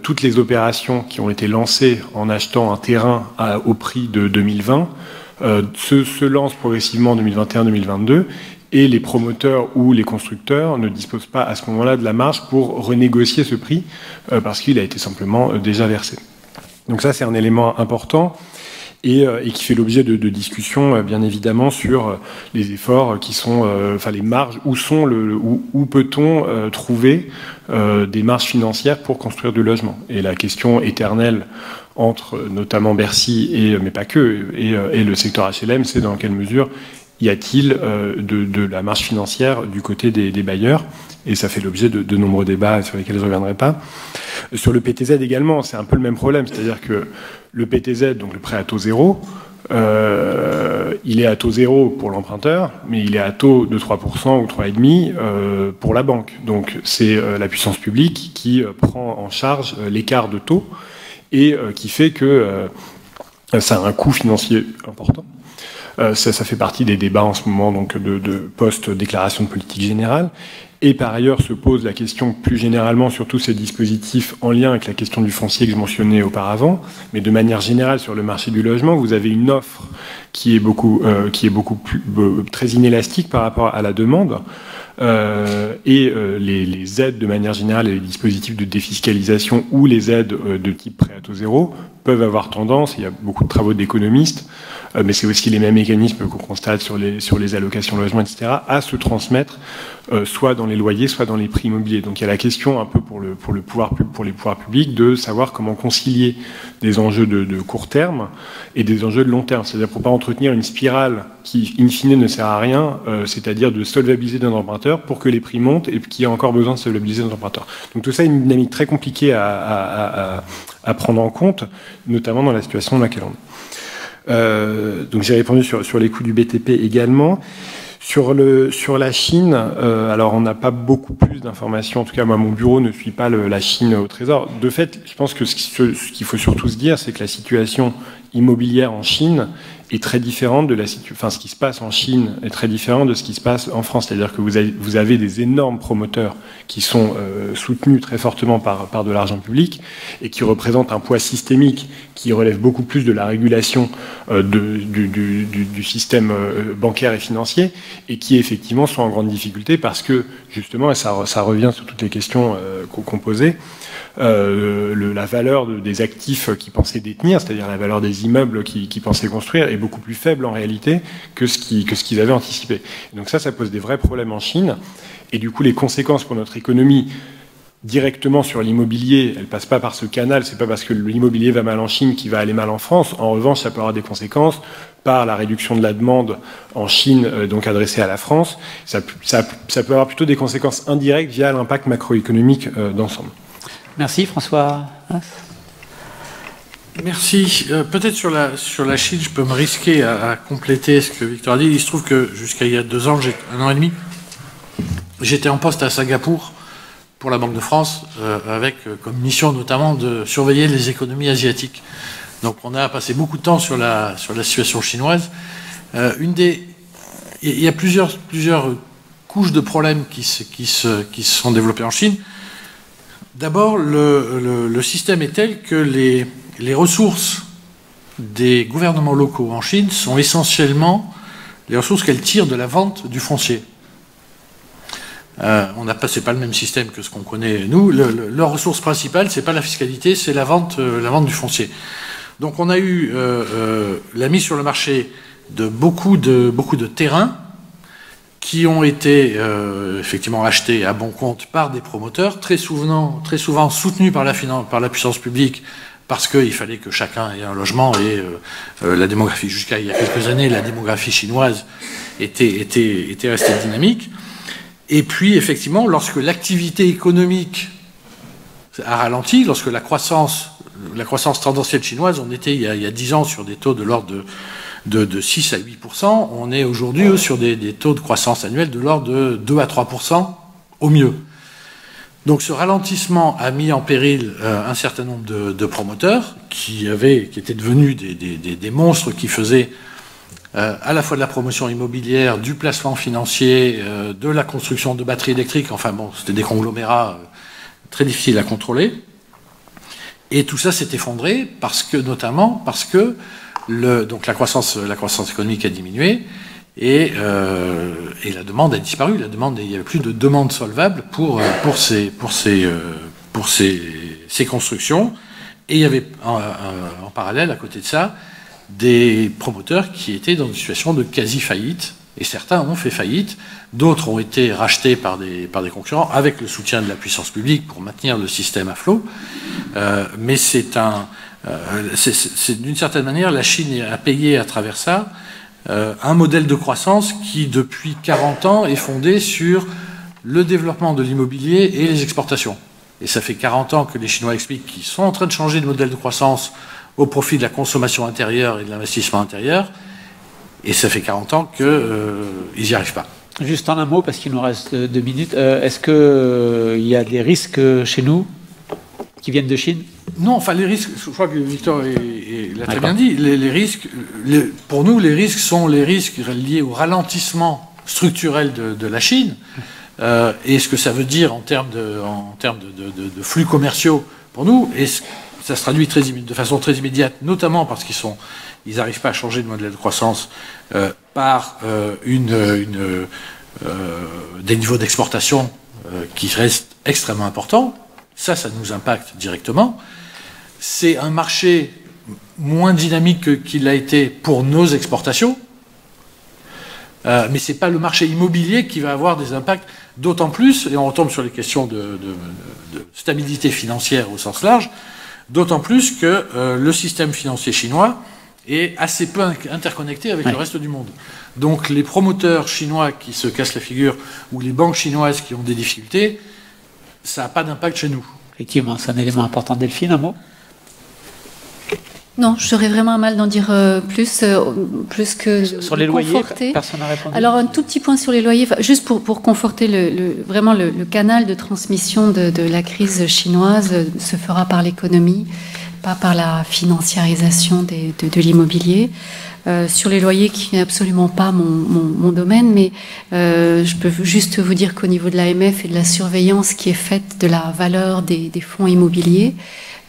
toutes les opérations qui ont été lancées en achetant un terrain au prix de 2020 se lance progressivement en 2021-2022, et les promoteurs ou les constructeurs ne disposent pas à ce moment-là de la marge pour renégocier ce prix, parce qu'il a été simplement déjà versé. Donc ça, c'est un élément important. Et qui fait l'objet de discussions, bien évidemment, sur les efforts qui sont, les marges, où peut-on trouver des marges financières pour construire du logement. Et la question éternelle entre notamment Bercy, mais pas que, et le secteur HLM, c'est dans quelle mesure y a-t-il de la marge financière du côté des bailleurs. Et ça fait l'objet de nombreux débats sur lesquels je ne reviendrai pas. Sur le PTZ également, c'est un peu le même problème. C'est-à-dire que le PTZ, donc le prêt à taux zéro, il est à taux zéro pour l'emprunteur, mais il est à taux de 3% ou 3,5% pour la banque. Donc c'est la puissance publique qui prend en charge l'écart de taux et qui fait que ça a un coût financier important. Ça fait partie des débats en ce moment donc de post-déclaration de politique générale. Et par ailleurs se pose la question plus généralement sur tous ces dispositifs en lien avec la question du foncier que je mentionnais auparavant, mais de manière générale sur le marché du logement, vous avez une offre qui est beaucoup plus très inélastique par rapport à la demande. Les aides de manière générale et les dispositifs de défiscalisation ou les aides de type prêt à taux zéro peuvent avoir tendance, il y a beaucoup de travaux d'économistes, mais c'est aussi les mêmes mécanismes qu'on constate sur les allocations logement, etc., à se transmettre soit dans les loyers, soit dans les prix immobiliers. Donc il y a la question un peu pour les pouvoirs publics de savoir comment concilier des enjeux de court terme et des enjeux de long terme. C'est-à-dire pour ne pas entretenir une spirale qui, in fine, ne sert à rien, c'est-à-dire de solvabiliser d'un emprunteur pour que les prix montent et qu'il y ait encore besoin de solvabiliser d'un emprunteur. Donc tout ça est une dynamique très compliquée à prendre en compte, notamment dans la situation dans laquelle on est. Donc j'ai répondu sur les coûts du BTP également. Sur la Chine, alors on n'a pas beaucoup plus d'informations. En tout cas, moi, mon bureau ne suit pas la Chine au Trésor. De fait, je pense que ce qu'il faut surtout se dire, c'est que la situation immobilière en Chine est très différente de ce qui se passe en Chine est très différent de ce qui se passe en France. C'est-à-dire que vous avez des énormes promoteurs qui sont soutenus très fortement par de l'argent public et qui représentent un poids systémique qui relève beaucoup plus de la régulation du système bancaire et financier et qui effectivement sont en grande difficulté parce que justement, et ça revient sur toutes les questions qu'on posait, la valeur des actifs qu'ils pensaient détenir, c'est-à-dire la valeur des immeubles qu'ils pensaient construire, est beaucoup plus faible en réalité que ce qu'ils avaient anticipé. Et donc ça pose des vrais problèmes en Chine. Et du coup, les conséquences pour notre économie directement sur l'immobilier, elles ne passent pas par ce canal. C'est pas parce que l'immobilier va mal en Chine qu'il va aller mal en France. En revanche, ça peut avoir des conséquences par la réduction de la demande en Chine, donc adressée à la France. Ça peut avoir plutôt des conséquences indirectes via l'impact macroéconomique d'ensemble. Merci François. Merci. Peut-être sur la Chine, je peux me risquer à compléter ce que Victor a dit. Il se trouve que jusqu'à il y a 2 ans, 1 an et demi, j'étais en poste à Singapour pour la Banque de France, avec comme mission notamment de surveiller les économies asiatiques. Donc on a passé beaucoup de temps sur la situation chinoise. Il y a plusieurs couches de problèmes qui se sont développées en Chine. D'abord, le système est tel que les ressources des gouvernements locaux en Chine sont essentiellement les ressources qu'elles tirent de la vente du foncier. C'est pas le même système que ce qu'on connaît nous. Leur ressource principale, c'est pas la fiscalité, c'est la vente du foncier. Donc on a eu la mise sur le marché de beaucoup de terrains qui ont été effectivement achetés à bon compte par des promoteurs, très souvent soutenus par la puissance publique, parce qu'il fallait que chacun ait un logement et la démographie, jusqu'à il y a quelques années, la démographie chinoise était restée dynamique. Et puis, effectivement, lorsque l'activité économique a ralenti, lorsque la croissance tendancielle chinoise, on était il y a 10 ans sur des taux de l'ordre de 6 à 8%, on est aujourd'hui sur des taux de croissance annuelle de l'ordre de 2 à 3% au mieux. Donc ce ralentissement a mis en péril un certain nombre de promoteurs qui étaient devenus des monstres qui faisaient à la fois de la promotion immobilière, du placement financier, de la construction de batteries électriques. Enfin bon, c'était des conglomérats très difficiles à contrôler. Et tout ça s'est effondré notamment parce que Donc la croissance économique a diminué et la demande a disparu. Il n'y avait plus de demande solvable pour ces constructions. Et il y avait en parallèle, à côté de ça, des promoteurs qui étaient dans une situation de quasi-faillite. Et certains ont fait faillite, d'autres ont été rachetés par des concurrents avec le soutien de la puissance publique pour maintenir le système à flot. Mais c'est d'une certaine manière, la Chine a payé à travers ça un modèle de croissance qui, depuis 40 ans, est fondé sur le développement de l'immobilier et les exportations. Et ça fait 40 ans que les Chinois expliquent qu'ils sont en train de changer de modèle de croissance au profit de la consommation intérieure et de l'investissement intérieur. Et ça fait 40 ans qu'ils n'y arrivent pas. Juste en un mot, parce qu'il nous reste 2 minutes, est-ce qu'il y a des risques chez nous qui viennent de Chine? Non, enfin les risques, je crois que Victor l'a très bien dit, les risques, pour nous les risques sont les risques liés au ralentissement structurel de la Chine, et ce que ça veut dire en termes de flux commerciaux pour nous, et ça se traduit de façon très immédiate, notamment parce qu'ils n'arrivent pas à changer de modèle de croissance par des niveaux d'exportation qui restent extrêmement importants. Ça nous impacte directement. C'est un marché moins dynamique qu'il l'a été pour nos exportations, mais ce n'est pas le marché immobilier qui va avoir des impacts, d'autant plus, et on retombe sur les questions de stabilité financière au sens large, d'autant plus que le système financier chinois est assez peu interconnecté avec le reste du monde. Donc les promoteurs chinois qui se cassent la figure ou les banques chinoises qui ont des difficultés, ça n'a pas d'impact chez nous. Effectivement, c'est un élément important. Delphine, un mot? Non, j'aurais vraiment un mal d'en dire plus que sur les loyers, personne n'a répondu. Alors un tout petit point sur les loyers, juste pour conforter vraiment le canal de transmission de la crise chinoise se fera par l'économie, pas par la financiarisation de l'immobilier. Sur les loyers, qui n'est absolument pas mon domaine, mais je peux juste vous dire qu'au niveau de l'AMF et de la surveillance qui est faite de la valeur des fonds immobiliers,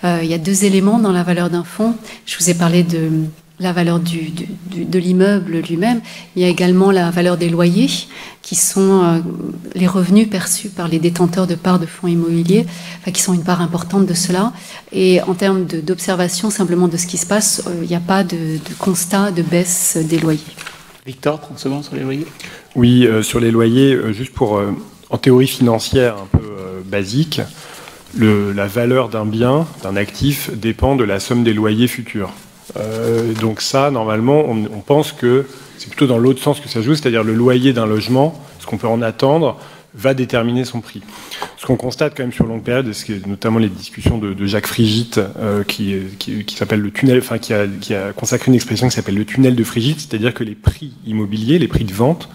il y a 2 éléments dans la valeur d'un fonds. Je vous ai parlé de la valeur de l'immeuble lui-même. Il y a également la valeur des loyers, qui sont les revenus perçus par les détenteurs de parts de fonds immobiliers, qui sont une part importante de cela. Et en termes d'observation simplement de ce qui se passe, il n'y a pas de constat de baisse des loyers. Victor, 30 secondes sur les loyers. Oui, sur les loyers, juste pour, en théorie financière un peu basique, la valeur d'un bien, d'un actif, dépend de la somme des loyers futurs. Donc ça, normalement, on pense que c'est plutôt dans l'autre sens que ça joue, c'est-à-dire le loyer d'un logement, ce qu'on peut en attendre, va déterminer son prix. Ce qu'on constate quand même sur longue période, c'est notamment les discussions de Jacques Frigide, qui s'appelle le tunnel, enfin qui a consacré une expression qui s'appelle le tunnel de Frigide, c'est-à-dire que les prix immobiliers, les prix de vente,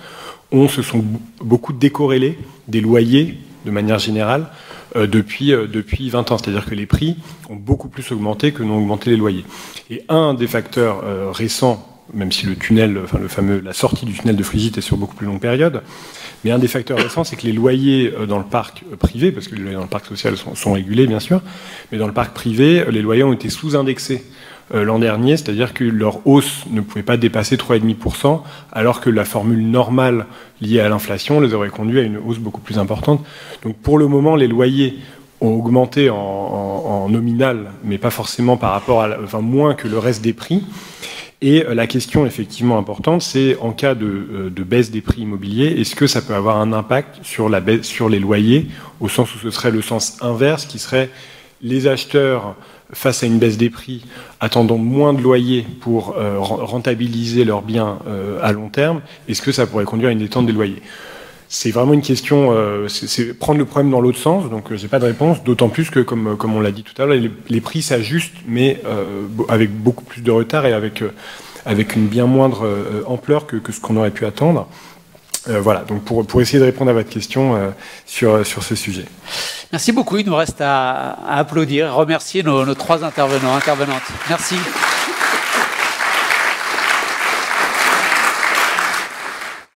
se sont beaucoup décorrélés des loyers de manière générale depuis 20 ans. C'est-à-dire que les prix ont beaucoup plus augmenté que n'ont augmenté les loyers. Et un des facteurs récents, même si le tunnel, la sortie du tunnel de Frigide est sur beaucoup plus longue période, mais un des facteurs récents, c'est que les loyers dans le parc privé, parce que les loyers dans le parc social sont régulés bien sûr, mais dans le parc privé, les loyers ont été sous-indexés l'an dernier, c'est-à-dire que leur hausse ne pouvait pas dépasser 3,5%, alors que la formule normale liée à l'inflation les aurait conduits à une hausse beaucoup plus importante. Donc pour le moment, les loyers ont augmenté en nominal, mais pas forcément par rapport moins que le reste des prix. Et la question effectivement importante, c'est en cas de baisse des prix immobiliers, est-ce que ça peut avoir un impact sur les loyers, au sens où ce serait le sens inverse, qui serait les acheteurs face à une baisse des prix, attendant moins de loyers pour rentabiliser leurs biens à long terme, est-ce que ça pourrait conduire à une détente des loyers? C'est vraiment une question, c'est prendre le problème dans l'autre sens, donc j'ai pas de réponse, d'autant plus que, comme on l'a dit tout à l'heure, les prix s'ajustent, mais avec beaucoup plus de retard et avec une bien moindre ampleur que ce qu'on aurait pu attendre. Voilà, donc pour essayer de répondre à votre question sur ce sujet. Merci beaucoup. Il nous reste à applaudir et remercier nos 3 intervenants, intervenantes. Merci.